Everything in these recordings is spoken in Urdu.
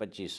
25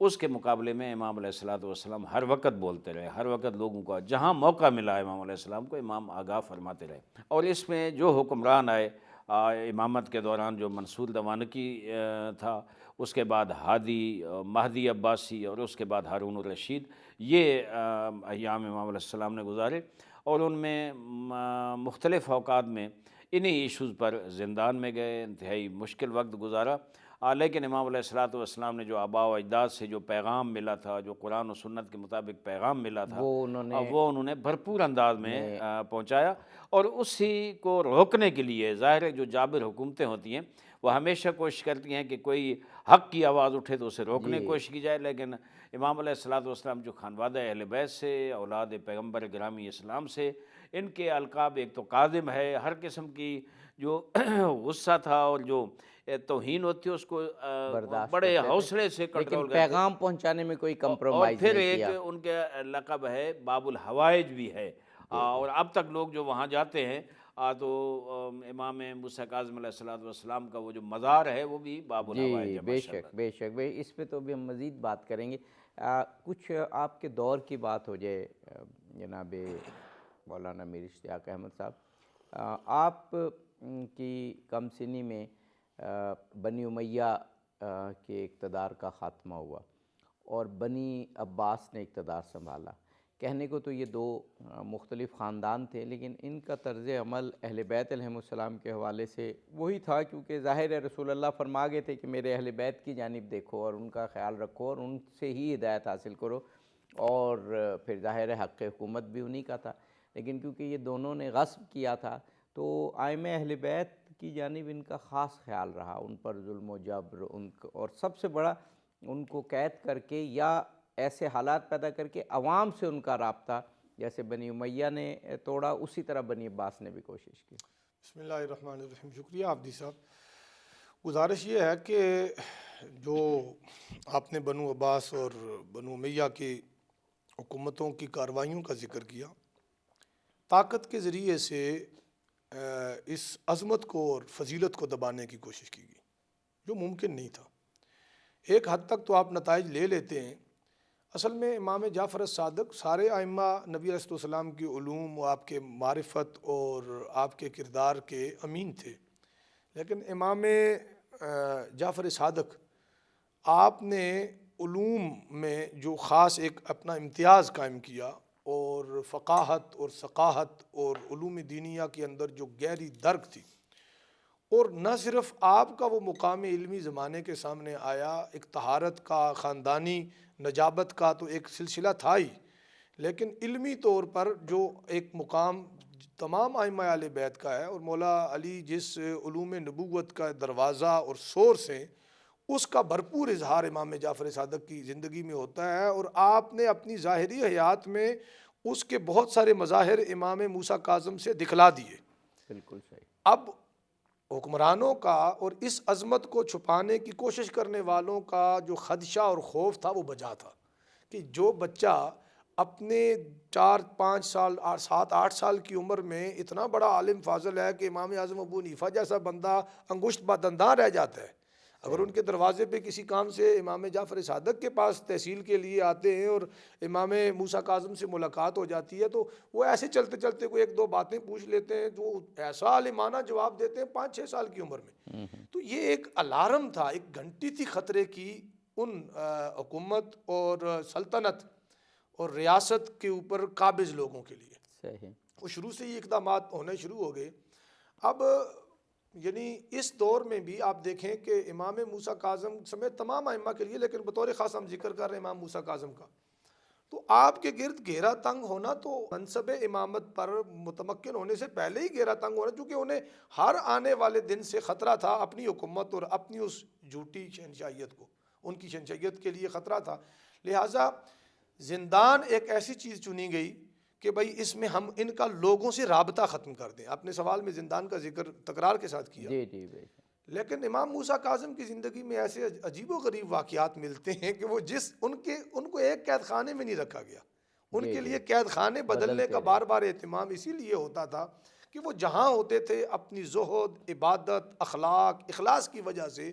اس کے مقابلے میں امام علیہ الصلوۃ والسلام ہر وقت بولتے رہے، ہر وقت لوگوں کا جہاں موقع ملا امام علیہ السلام کو امام آگاہ فرماتے رہے۔ اور اس میں جو حکمران آئے امامت کے دوران، جو منصور دوانکی تھا، اس کے بعد ہادی، مہدی عباسی، اور اس کے بعد ہارون الرشید، یہ ایام امام علیہ السلام نے گزارے، اور ان میں مختلف اوقات میں انہی ایشوز پر زندان میں گئے، انتہائی مشکل وقت گزارا۔ لیکن امام علیہ الصلوۃ والسلام نے جو آباء و اجداد سے جو پیغام ملا تھا، جو قرآن و سنت کے مطابق پیغام ملا تھا، وہ انہوں نے بھرپور انداز میں پہنچایا۔ اور اسی کو روکنے کے لیے ظاہر ہے جو جابر حکومتیں ہوتی ہیں وہ ہمیشہ کوشش کرتی ہیں کہ کوئی حق کی آواز اٹھے تو اسے روکنے کی کوشش کی جائے، لیکن امام علیہ الصلوۃ والسلام جو خانوادہ اہل بیت سے، اولاد پیغمبر گرامی اسلام سے، ان کے القاب ایک تو قادم ہے، ہر قسم کی جو غصہ تھا اور جو توہین ہوتی ہے اس کو بڑے حوصلے سے کنٹرول کرتے، پیغام پہنچانے میں کوئی اور کمپرومائز پھر نہیں ایک کیا۔ ان کے لقب ہے باب الحوائج بھی ہے، اور اب تک لوگ جو وہاں جاتے ہیں تو امام موسیٰ کاظم علیہ الصلوۃ والسلام کا وہ جو مزار ہے وہ بھی باب الحوائج ہے۔ بے شک بے شک، اس پہ تو بھی ہم مزید بات کریں گے۔ کچھ آپ کے دور کی بات ہو جائے جناب مولانا میر اشتیاق احمد صاحب، آپ کی کم سنی میں بنی امیہ کے اقتدار کا خاتمہ ہوا اور بنی عباس نے اقتدار سنبھالا۔ کہنے کو تو یہ دو مختلف خاندان تھے، لیکن ان کا طرز عمل اہل بیت علیہم السلام کے حوالے سے وہی تھا، کیونکہ ظاہر ہے رسول اللہ فرما گئے تھے کہ میرے اہل بیت کی جانب دیکھو اور ان کا خیال رکھو اور ان سے ہی ہدایت حاصل کرو، اور پھر ظاہر ہے حق حکومت بھی انہی کا تھا۔ لیکن کیونکہ یہ دونوں نے غصب کیا تھا تو ائمہ اہل بیت کی جانب ان کا خاص خیال رہا، ان پر ظلم و جبر، اور سب سے بڑا ان کو قید کر کے یا ایسے حالات پیدا کر کے عوام سے ان کا رابطہ جیسے بنی امیہ نے توڑا، اسی طرح بنی عباس نے بھی کوشش کی۔ بسم اللہ الرحمن الرحیم۔ شکریہ عابدی صاحب۔ گزارش یہ ہے کہ جو آپ نے بنو عباس اور بنو امیہ کی حکومتوں کی کارروائیوں کا ذکر کیا، طاقت کے ذریعے سے اس عظمت کو اور فضیلت کو دبانے کی کوشش کی گئی، جو ممکن نہیں تھا۔ ایک حد تک تو آپ نتائج لے لیتے ہیں۔ اصل میں امام جعفر الصادق سارے ائمہ نبی علیہ السلام کی علوم و آپ کے معرفت اور آپ کے کردار کے امین تھے، لیکن امام جعفر صادق آپ نے علوم میں جو خاص ایک اپنا امتیاز قائم کیا، اور فقاہت اور ثقافت اور علوم دینیہ کے اندر جو گہری درک تھی، اور نہ صرف آپ کا وہ مقام علمی زمانے کے سامنے آیا، ایک طہارت کا، خاندانی نجابت کا تو ایک سلسلہ تھا ہی، لیکن علمی طور پر جو ایک مقام تمام ائمہ اہل بیت کا ہے، اور مولا علی جس علوم نبوت کا دروازہ اور سورس ہیں، اس کا بھرپور اظہار امام جعفر صادق کی زندگی میں ہوتا ہے، اور آپ نے اپنی ظاہری حیات میں اس کے بہت سارے مظاہر امام موسیٰ کاظم سے دکھلا دیے۔ بالکل صحیح۔ اب حکمرانوں کا اور اس عظمت کو چھپانے کی کوشش کرنے والوں کا جو خدشہ اور خوف تھا وہ بجا تھا، کہ جو بچہ اپنے 4-5 سال 7-8 سال کی عمر میں اتنا بڑا عالم فاضل ہے کہ امام اعظم ابو حنیفہ جیسا بندہ انگشت بدنداں رہ جاتا ہے، اگر ان کے دروازے پہ کسی کام سے امام جعفر صادق کے پاس تحصیل کے لیے آتے ہیں اور امام موسیٰ کاظم سے ملاقات ہو جاتی ہے تو وہ ایسے چلتے چلتے کوئی 1-2 باتیں پوچھ لیتے ہیں جو ایسا عالمانہ جواب دیتے ہیں 5-6 سال کی عمر میں۔ تو یہ ایک الارم تھا، ایک گھنٹی تھی خطرے کی ان حکومت اور سلطنت اور ریاست کے اوپر قابض لوگوں کے لیے۔ صحیح۔ وہ شروع سے ہی اقدامات ہونے شروع ہو گئے۔ اب یعنی اس دور میں بھی آپ دیکھیں کہ امام موسیٰ کاظم سمیت تمام ائمہ کے لیے، لیکن بطور خاص ہم ذکر کر رہے ہیں امام موسیٰ کاظم کا، تو آپ کے گرد گھیرا تنگ ہونا تو منصب امامت پر متمکن ہونے سے پہلے ہی گھیرا تنگ ہونا، چونکہ انہیں ہر آنے والے دن سے خطرہ تھا اپنی حکومت اور اپنی اس جھوٹی شہنشاہیت کو، ان کی شہنشاہیت کے لیے خطرہ تھا۔ لہٰذا زندان ایک ایسی چیز چنی گئی کہ بھائی اس میں ہم ان کا لوگوں سے رابطہ ختم کر دیں۔ آپ نے سوال میں زندان کا ذکر تکرار کے ساتھ کیا، جی لیکن امام موسیٰ کاظم کی زندگی میں ایسے عجیب و غریب واقعات ملتے ہیں کہ وہ ان کو ایک قید خانے میں نہیں رکھا گیا، ان کے لیے قید خانے بدلنے کا بار بار اہتمام اسی لیے ہوتا تھا کہ وہ جہاں ہوتے تھے اپنی زہد، عبادت، اخلاق، اخلاص کی وجہ سے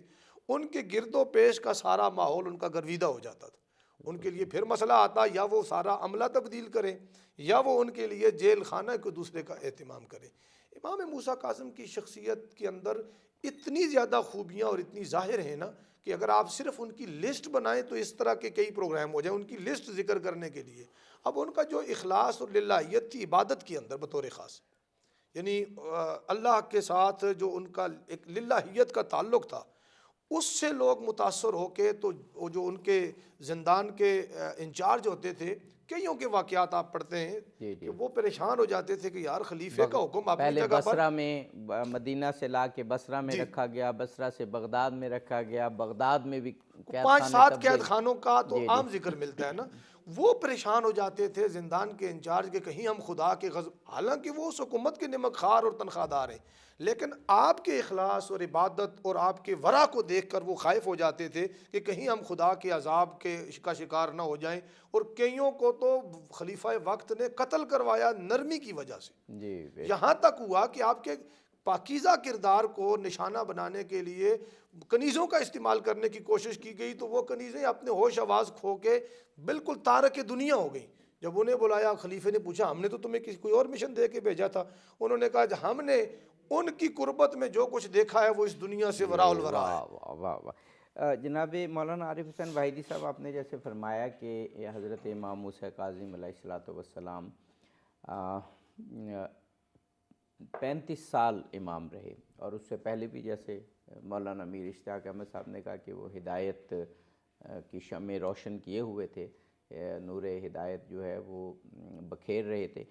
ان کے گرد و پیش کا سارا ماحول ان کا گرویدہ ہو جاتا تھا. ان کے لیے پھر مسئلہ آتا یا وہ سارا عملہ تبدیل کریں یا وہ ان کے لیے جیل خانہ کو دوسرے کا اہتمام کریں. امام موسیٰ کاظم کی شخصیت کے اندر اتنی زیادہ خوبیاں اور اتنی ظاہر ہیں نا کہ اگر آپ صرف ان کی لسٹ بنائیں تو اس طرح کے کئی پروگرام ہو جائیں ان کی لسٹ ذکر کرنے کے لیے. اب ان کا جو اخلاص اور للہیت تھی عبادت کے اندر بطور خاص، یعنی اللہ کے ساتھ جو ان کا ایک للہیت کا تعلق تھا، اس سے لوگ متاثر ہو کے تو وہ جو ان کے زندان کے انچارج ہوتے تھے، کئیوں کے واقعات آپ پڑھتے ہیں کہ وہ پریشان ہو جاتے تھے کہ یار خلیفے کا حکم اپنی پہلے جگہ پر. بصرہ میں، مدینہ سے لا کے بصرہ میں رکھا گیا، بصرہ سے بغداد میں رکھا گیا، بغداد میں بھی 5-7 قید خانوں کا تو عام ذکر ملتا ہے نا. وہ پریشان ہو جاتے تھے زندان کے انچارج کے کہیں ہم خدا کے غضب، حالانکہ وہ اس حکومت کے نمک خوار اور تنخواہ دار ہیں، لیکن آپ کے اخلاص اور عبادت اور آپ کے ورع کو دیکھ کر وہ خائف ہو جاتے تھے کہ کہیں ہم خدا کے عذاب کا شکار نہ ہو جائیں. اور کئیوں کو تو خلیفہ وقت نے قتل کروایا نرمی کی وجہ سے. یہاں تک ہوا کہ آپ کے پاکیزہ کردار کو نشانہ بنانے کے لیے کنیزوں کا استعمال کرنے کی کوشش کی گئی تو وہ کنیزیں اپنے ہوش آواز کھو کے بالکل تارک دنیا ہو گئیں. جب انہیں بلایا خلیفے نے پوچھا ہم نے تو تمہیں کوئی اور مشن دے کے بھیجا تھا. انہوں نے کہا ہم نے ان کی قربت میں جو کچھ دیکھا ہے وہ اس دنیا سے وراء الورا ہے. واہ واہ. جناب مولانا عارف حسین واحدی صاحب، آپ نے جیسے فرمایا کہ حضرت امام موسیٰ کاظم علیہ الصلوۃ والسلام 35 سال امام رہے، اور اس سے پہلے بھی جیسے مولانا میر اشتیاق احمد صاحب نے کہا کہ وہ ہدایت کی شمع روشن کیے ہوئے تھے، نور ہدایت جو ہے وہ بکھیر رہے تھے.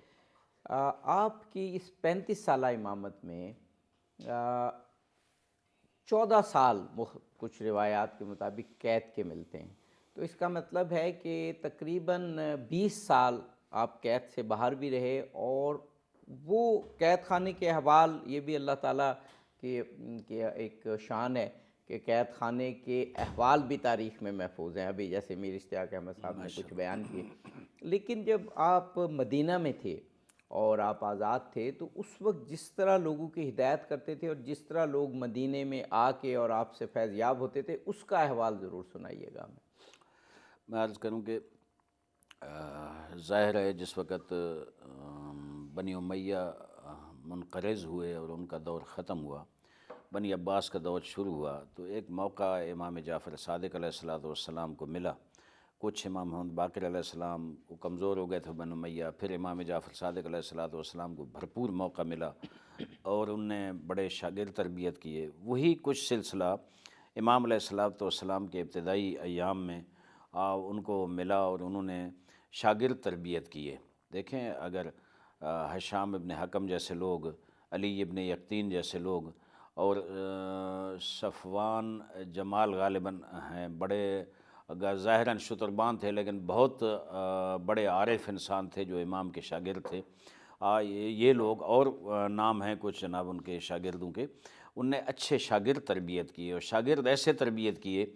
آپ کی اس 35 سالہ امامت میں 14 سال کچھ روایات کے مطابق قید کے ملتے ہیں، تو اس کا مطلب ہے کہ تقریباً 20 سال آپ قید سے باہر بھی رہے. اور وہ قید خانے کے احوال، یہ بھی اللہ تعالیٰ کی ایک شان ہے کہ قید خانے کے احوال بھی تاریخ میں محفوظ ہیں، ابھی جیسے میر اشتیاق احمد صاحب نے کچھ بیان کیے. لیکن جب آپ مدینہ میں تھے اور آپ آزاد تھے تو اس وقت جس طرح لوگوں کی ہدایت کرتے تھے اور جس طرح لوگ مدینے میں آ کے اور آپ سے فیض یاب ہوتے تھے، اس کا احوال ضرور سنائیے گا ہمیں. میں عرض کروں کہ ظاہر ہے جس وقت بنی امیہ منقرض ہوئے اور ان کا دور ختم ہوا، بنی عباس کا دور شروع ہوا، تو ایک موقع امام جعفر صادق علیہ السلام کو ملا. کچھ امام محمد باقر علیہ السلام وہ کمزور ہو گئے تھے بنی امیہ، پھر امام جعفر صادق علیہ السلام کو بھرپور موقع ملا اور ان نے بڑے شاگرد تربیت کیے. وہی کچھ سلسلہ امام علیہ السلام کے ابتدائی ایام میں ان کو ملا اور انہوں نے شاگرد تربیت کیے. دیکھیں اگر ہشام ابن حکم جیسے لوگ، علی ابن یقطین جیسے لوگ، اور صفوان جمال غالباً ہیں، بڑے ظاہراً شتربان تھے لیکن بہت بڑے عارف انسان تھے جو امام کے شاگرد تھے. یہ لوگ اور نام ہیں کچھ جناب ان کے شاگردوں کے، ان نے اچھے شاگرد تربیت کیے اور شاگرد ایسے تربیت کیے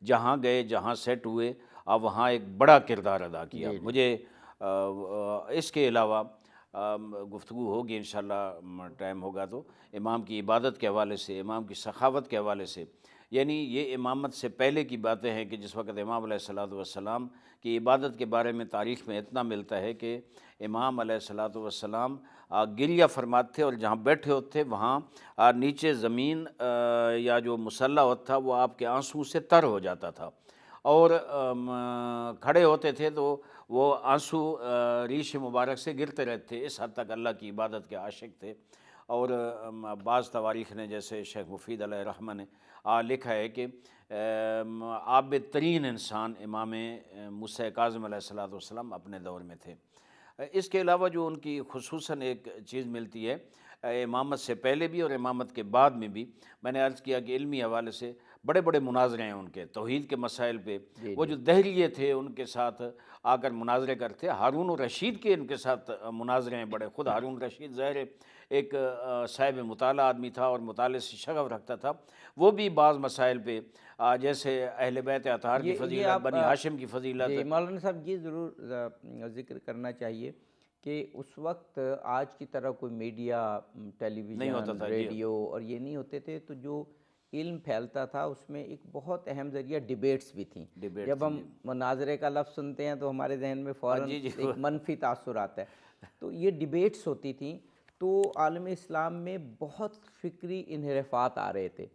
جہاں گئے، جہاں سیٹ ہوئے، وہاں ایک بڑا کردار ادا کیا. مجھے اس کے علاوہ گفتگو ہوگی انشاءاللہ، ٹائم ہوگا تو امام کی عبادت کے حوالے سے، امام کی سخاوت کے حوالے سے، یعنی یہ امامت سے پہلے کی باتیں ہیں کہ جس وقت امام علیہ السلام کی عبادت کے بارے میں تاریخ میں اتنا ملتا ہے کہ امام علیہ السلام گریہ فرماتے تھے اور جہاں بیٹھے ہوتے تھے وہاں نیچے زمین یا جو مصلی ہوتا تھا وہ آپ کے آنسو سے تر ہو جاتا تھا، اور کھڑے ہوتے تھے تو وہ آنسو ریش مبارک سے گرتے رہتے تھے. اس حد تک اللہ کی عبادت کے عاشق تھے. اور بعض تواریخ نے جیسے شیخ مفید علیہ رحمہ نے لکھا ہے کہ عابد ترین انسان امام موسیٰ کاظم علیہ السلام اپنے دور میں تھے. اس کے علاوہ جو ان کی خصوصاً ایک چیز ملتی ہے امامت سے پہلے بھی اور امامت کے بعد میں بھی، میں نے عرض کیا کہ علمی حوالے سے بڑے بڑے مناظرے ہیں ان کے توحید کے مسائل پہ. وہ جو دہریے تھے ان کے ساتھ آ کر مناظرے کرتے. ہارون الرشید کے ان کے ساتھ مناظرے ہیں بڑے. خود ہارون الرشید ظاہر ایک صاحب مطالعہ آدمی تھا اور مطالعے سے شغف رکھتا تھا. وہ بھی بعض مسائل پہ جیسے اہل بیت اطہار کی فضیلت، بنی ہاشم کی فضیلت. مولانا صاحب یہ ضرور ذکر کرنا چاہیے کہ اس وقت آج کی طرح کوئی میڈیا، ٹیلی ویژن، ریڈیو اور یہ نہیں ہوتے تھے، تو جو علم پھیلتا تھا اس میں ایک بہت اہم ذریعہ ڈیبیٹس بھی تھیں. ڈیبیٹ جب ہم مناظرے کا لفظ سنتے ہیں تو ہمارے ذہن میں فوراً ایک منفی تاثر آتا ہے. تو یہ ڈیبیٹس ہوتی تھیں. تو عالم اسلام میں بہت فکری انحرافات آ رہے تھے.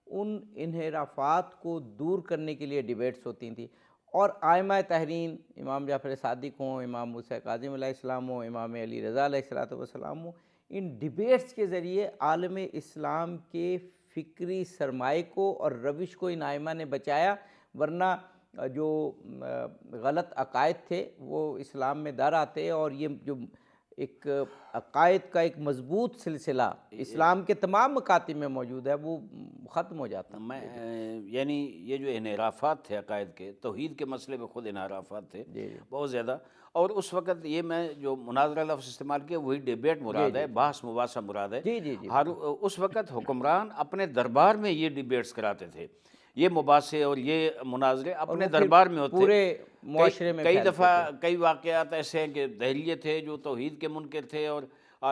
ان انحرافات کو دور کرنے کے لیے ڈیبیٹس ہوتی تھیں. اور ائمہ تحرین امام جعفر صادق ہوں، امام موسیٰ کاظم علیہ السلام ہوں، امام علی رضا علیہ السلام ہوں، ان ڈیبیٹس کے ذریعے عالم اسلام کے فکری سرمائے کو اور روش کو ان ائمہ نے بچایا. ورنہ جو غلط عقائد تھے وہ اسلام میں در آتے، اور یہ جو ایک عقائد کا ایک مضبوط سلسلہ اسلام کے تمام مکاتب میں موجود ہے وہ ختم ہو جاتا. یعنی یہ جو انحرافات تھے عقائد کے، توحید کے مسئلے میں خود انحرافات تھے بہت زیادہ. اور اس وقت یہ میں جو مناظرہ لفظ استعمال کیا وہی ڈیبیٹ مراد ہے، بحث مباحثہ مراد ہے. اس وقت حکمران اپنے دربار میں یہ ڈیبیٹس کراتے تھے، یہ مباحثے اور یہ مناظرے اپنے دربار میں ہوتے. پورے معاشرے میں کئی دفعہ کئی واقعات ایسے ہیں کہ دہلیے تھے جو توحید کے منکر تھے اور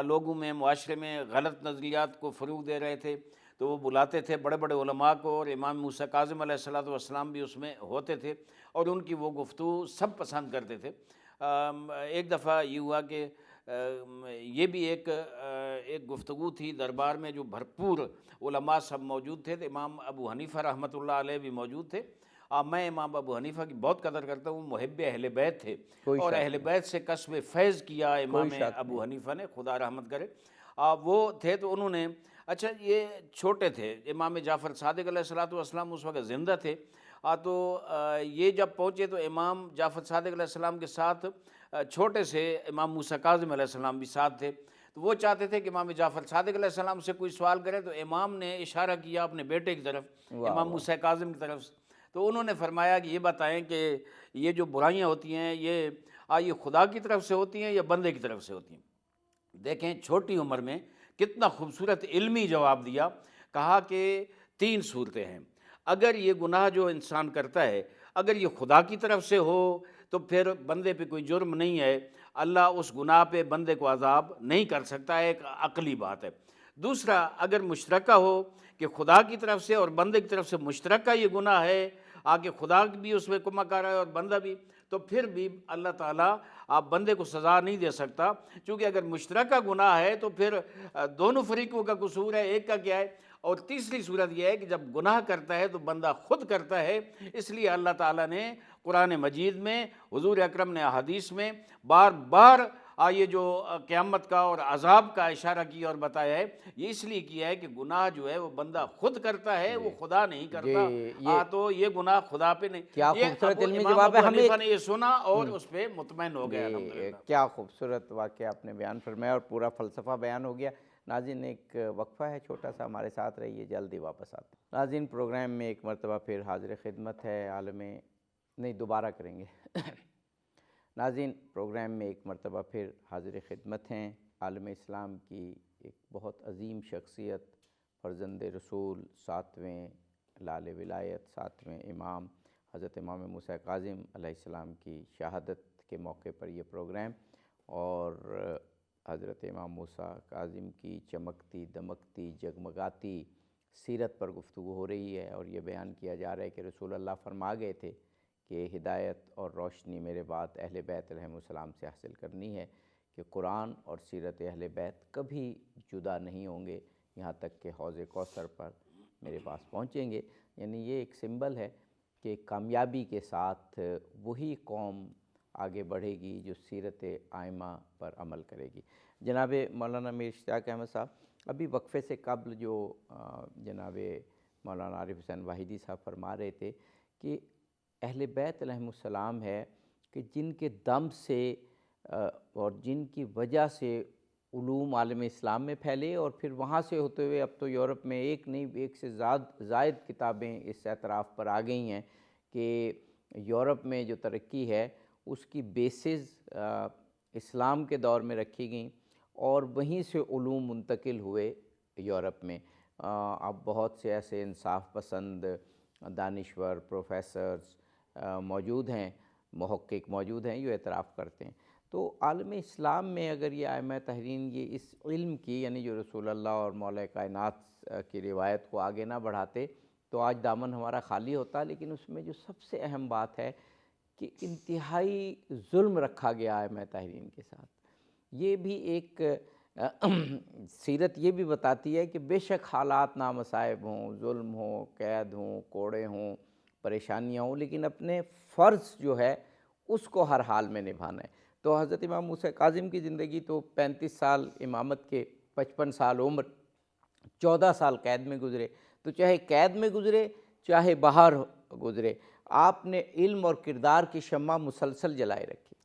لوگوں میں معاشرے میں غلط نظریات کو فروغ دے رہے تھے، تو وہ بلاتے تھے بڑے بڑے علماء کو، اور امام موسیٰ کاظم علیہ السلام بھی اس میں ہوتے تھے، اور ان کی وہ گفتگو سب پسند کرتے تھے. ایک دفعہ یہ ہوا کہ یہ بھی ایک گفتگو تھی دربار میں جو بھرپور علماء سب موجود تھے. تو امام ابو حنیفہ رحمۃ اللہ علیہ بھی موجود تھے. میں امام ابو حنیفہ کی بہت قدر کرتا ہوں، محب اہل بیت تھے، اور اہل بیت سے کسب فیض کیا امام ابو حنیفہ نے، خدا رحمت کرے. وہ تھے تو انہوں نے، اچھا یہ چھوٹے تھے، امام جعفر صادق علیہ السلام اس وقت زندہ تھے. تو یہ جب پہنچے تو امام جعفر صادق علیہ السلام کے ساتھ چھوٹے سے امام موسیٰ کاظم علیہ السلام بھی ساتھ تھے. تو وہ چاہتے تھے کہ امام جعفر صادق علیہ السلام سے کوئی سوال کرے، تو امام نے اشارہ کیا اپنے بیٹے کی طرف، امام موسیٰ کاظم کی طرف. تو انہوں نے فرمایا کہ یہ بتائیں کہ یہ جو برائیاں ہوتی ہیں یہ خدا کی طرف سے ہوتی ہیں یا بندے کی طرف سے ہوتی ہیں؟ دیکھیں چھوٹی عمر میں کتنا خوبصورت علمی جواب دیا. کہا کہ 3 صورتیں ہیں. اگر یہ گناہ جو انسان کرتا ہے اگر یہ خدا کی طرف سے ہو تو پھر بندے پہ کوئی جرم نہیں ہے، اللہ اس گناہ پہ بندے کو عذاب نہیں کر سکتا، ایک عقلی بات ہے. دوسرا، اگر مشترکہ ہو کہ خدا کی طرف سے اور بندے کی طرف سے مشترکہ یہ گناہ ہے، آگے خدا بھی اس میں کما کر رہا ہے اور بندہ بھی، تو پھر بھی اللہ تعالیٰ آپ بندے کو سزا نہیں دے سکتا. چونکہ اگر مشترکہ گناہ ہے تو پھر دونوں فریقوں کا قصور ہے، ایک کا کیا ہے. اور تیسری صورت یہ ہے کہ جب گناہ کرتا ہے تو بندہ خود کرتا ہے. اس لیے اللہ تعالیٰ نے قرآن مجید میں، حضور اکرم نے احادیث میں بار بار یہ جو قیامت کا اور عذاب کا اشارہ کیا اور بتایا ہے. یہ اس لیے کیا ہے کہ گناہ جو ہے وہ بندہ خود کرتا ہے، وہ خدا نہیں کرتا. تو یہ گناہ خدا پہ نہیں. کیا خوبصورت علمی جواب ہے. حنیفہ نے یہ سنا اور اس پہ مطمئن ہو گیا. کیا خوبصورت واقعہ آپ نے بیان فرمایا اور پورا فلسفہ بیان ہو گیا. ناظرین ایک وقفہ ہے چھوٹا سا، ہمارے ساتھ رہیے، جلدی واپس آتے ہیں. ناظرین پروگرام میں ایک مرتبہ پھر حاضر خدمت ہے دوبارہ کریں گے. ناظرین پروگرام میں ایک مرتبہ پھر حاضر خدمت ہیں. عالم اسلام کی ایک بہت عظیم شخصیت، فرزند رسول، 7ویں لال ولایت، 7ویں امام حضرت امام موسیٰ کاظم علیہ السلام کی شہادت کے موقع پر یہ پروگرام، اور حضرت امام موسیٰ کاظم کی چمکتی دمکتی جگمگاتی سیرت پر گفتگو ہو رہی ہے. اور یہ بیان کیا جا رہا ہے کہ رسول اللہ فرما گئے تھے کہ ہدایت اور روشنی میرے بعد اہل بیت علیہم السلام سے حاصل کرنی ہے، کہ قرآن اور سیرت اہل بیت کبھی جدا نہیں ہوں گے یہاں تک کہ حوض کوثر پر میرے پاس پہنچیں گے. یعنی یہ ایک سمبل ہے کہ کامیابی کے ساتھ وہی قوم آگے بڑھے گی جو سیرت ائمہ پر عمل کرے گی. جناب مولانا میر اشتیاق احمد صاحب، ابھی وقفے سے قبل جو جناب مولانا عارف حسین واحدی صاحب فرما رہے تھے کہ اہل بیت علیہم السلام ہے کہ جن کے دم سے اور جن کی وجہ سے علوم عالم اسلام میں پھیلے، اور پھر وہاں سے ہوتے ہوئے اب تو یورپ میں ایک نہیں ایک سے زائد کتابیں اس اعتراف پر آ گئی ہیں کہ یورپ میں جو ترقی ہے اس کی بیسز اسلام کے دور میں رکھی گئیں، اور وہیں سے علوم منتقل ہوئے یورپ میں. اب بہت سے ایسے انصاف پسند دانشور پروفیسرز موجود ہیں، محقق موجود ہیں، جو اعتراف کرتے ہیں. تو عالم اسلام میں اگر یہ ائمہ تحرین یہ اس علم کی یعنی جو رسول اللہ اور مولا کائنات کی روایت کو آگے نہ بڑھاتے تو آج دامن ہمارا خالی ہوتا، لیکن اس میں جو سب سے اہم بات ہے کہ انتہائی ظلم رکھا گیا ائمہ تحرین کے ساتھ۔ یہ بھی ایک سیرت یہ بھی بتاتی ہے کہ بے شک حالات نامصائب ہوں، ظلم ہوں، قید ہوں، کوڑے ہوں، پریشانیاں ہوں، لیکن اپنے فرض جو ہے اس کو ہر حال میں نبھانا ہے۔ تو حضرت امام موسیٰ کاظم کی زندگی تو 35 سال امامت کے، 55 سال عمر، 14 سال قید میں گزرے، تو چاہے قید میں گزرے چاہے باہر گزرے آپ نے علم اور کردار کی شمع مسلسل جلائے رکھی۔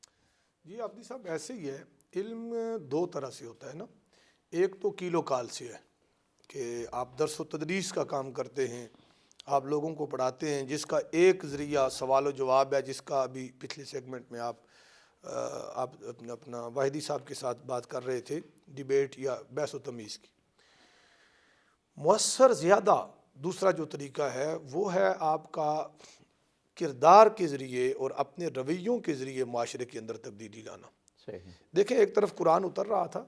جی عابدی صاحب ایسے ہی ہے، علم دو طرح سے ہوتا ہے نا، ایک تو کیلو کال سے ہے کہ آپ درس و تدریس کا کام کرتے ہیں، آپ لوگوں کو پڑھاتے ہیں، جس کا ایک ذریعہ سوال و جواب ہے، جس کا ابھی پچھلے سیگمنٹ میں آپ اپنا واحدی صاحب کے ساتھ بات کر رہے تھے، ڈیبیٹ یا بحث و تمیز کی۔ مؤثر زیادہ دوسرا جو طریقہ ہے وہ ہے آپ کا کردار کے ذریعے اور اپنے رویوں کے ذریعے معاشرے کے اندر تبدیلی لانا۔ صحیح۔ دیکھیں ایک طرف قرآن اتر رہا تھا،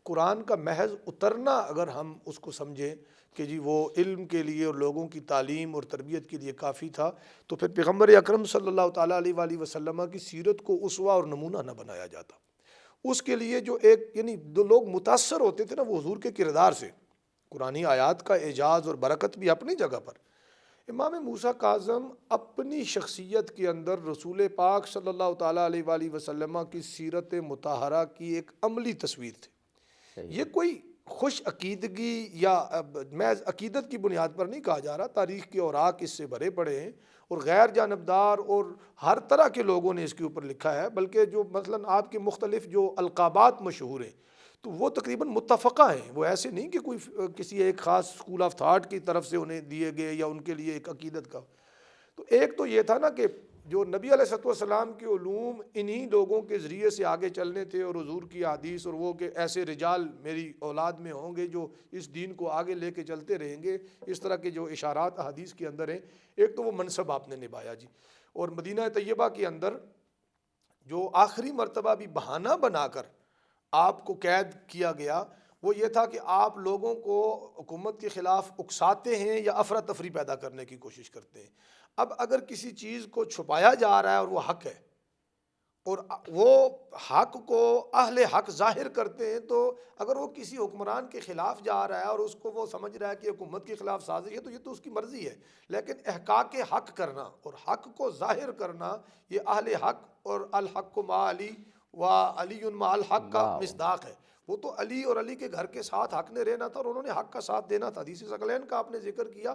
قرآن کا محض اترنا اگر ہم اس کو سمجھیں کہ جی وہ علم کے لیے اور لوگوں کی تعلیم اور تربیت کے لیے کافی تھا، تو پھر پیغمبر اکرم صلی اللہ تعالیٰ علیہ وآلہ وسلم کی سیرت کو اسوہ اور نمونہ نہ بنایا جاتا۔ اس کے لیے جو ایک یعنی دو لوگ متاثر ہوتے تھے نا وہ حضور کے کردار سے، قرآنی آیات کا اعجاز اور برکت بھی اپنی جگہ پر۔ امام موسیٰ کاظم اپنی شخصیت کے اندر رسول پاک صلی اللہ تعالیٰ علیہ وآلہ وسلم کی سیرت مطہرہ کی ایک عملی تصویر تھے۔ یہ کوئی خوش عقیدگی یا محض عقیدت کی بنیاد پر نہیں کہا جا رہا، تاریخ کے اوراق اس سے بھرے پڑے ہیں اور غیر جانبدار اور ہر طرح کے لوگوں نے اس کے اوپر لکھا ہے، بلکہ جو مثلاً آپ کے مختلف جو القابات مشہور ہیں تو وہ تقریباً متفقہ ہیں، وہ ایسے نہیں کہ کوئی کسی ایک خاص اسکول آف تھاٹ کی طرف سے انہیں دیے گئے یا ان کے لیے ایک عقیدت کا۔ تو ایک تو یہ تھا نا کہ جو نبی علیہ السلام کے علوم انہی لوگوں کے ذریعے سے آگے چلنے تھے، اور حضور کی حدیث اور وہ کہ ایسے رجال میری اولاد میں ہوں گے جو اس دین کو آگے لے کے چلتے رہیں گے، اس طرح کے جو اشارات حدیث کے اندر ہیں۔ ایک تو وہ منصب آپ نے نبھایا جی، اور مدینہ طیبہ کے اندر جو آخری مرتبہ بھی بہانہ بنا کر آپ کو قید کیا گیا وہ یہ تھا کہ آپ لوگوں کو حکومت کے خلاف اکساتے ہیں یا افراتفری پیدا کرنے کی کوشش کرتے ہیں۔ اب اگر کسی چیز کو چھپایا جا رہا ہے اور وہ حق ہے اور وہ حق کو اہل حق ظاہر کرتے ہیں، تو اگر وہ کسی حکمران کے خلاف جا رہا ہے اور اس کو وہ سمجھ رہا ہے کہ حکومت کے خلاف سازش ہے تو یہ تو اس کی مرضی ہے، لیکن احقاق حق کرنا اور حق کو ظاہر کرنا یہ اہل حق اور الحق مع علی و علی مع الحق کا مصداق ہے۔ وہ تو علی اور علی کے گھر کے ساتھ حق نے رہنا تھا اور انہوں نے حق کا ساتھ دینا تھا۔ حدیث ثقلین کا آپ نے ذکر کیا،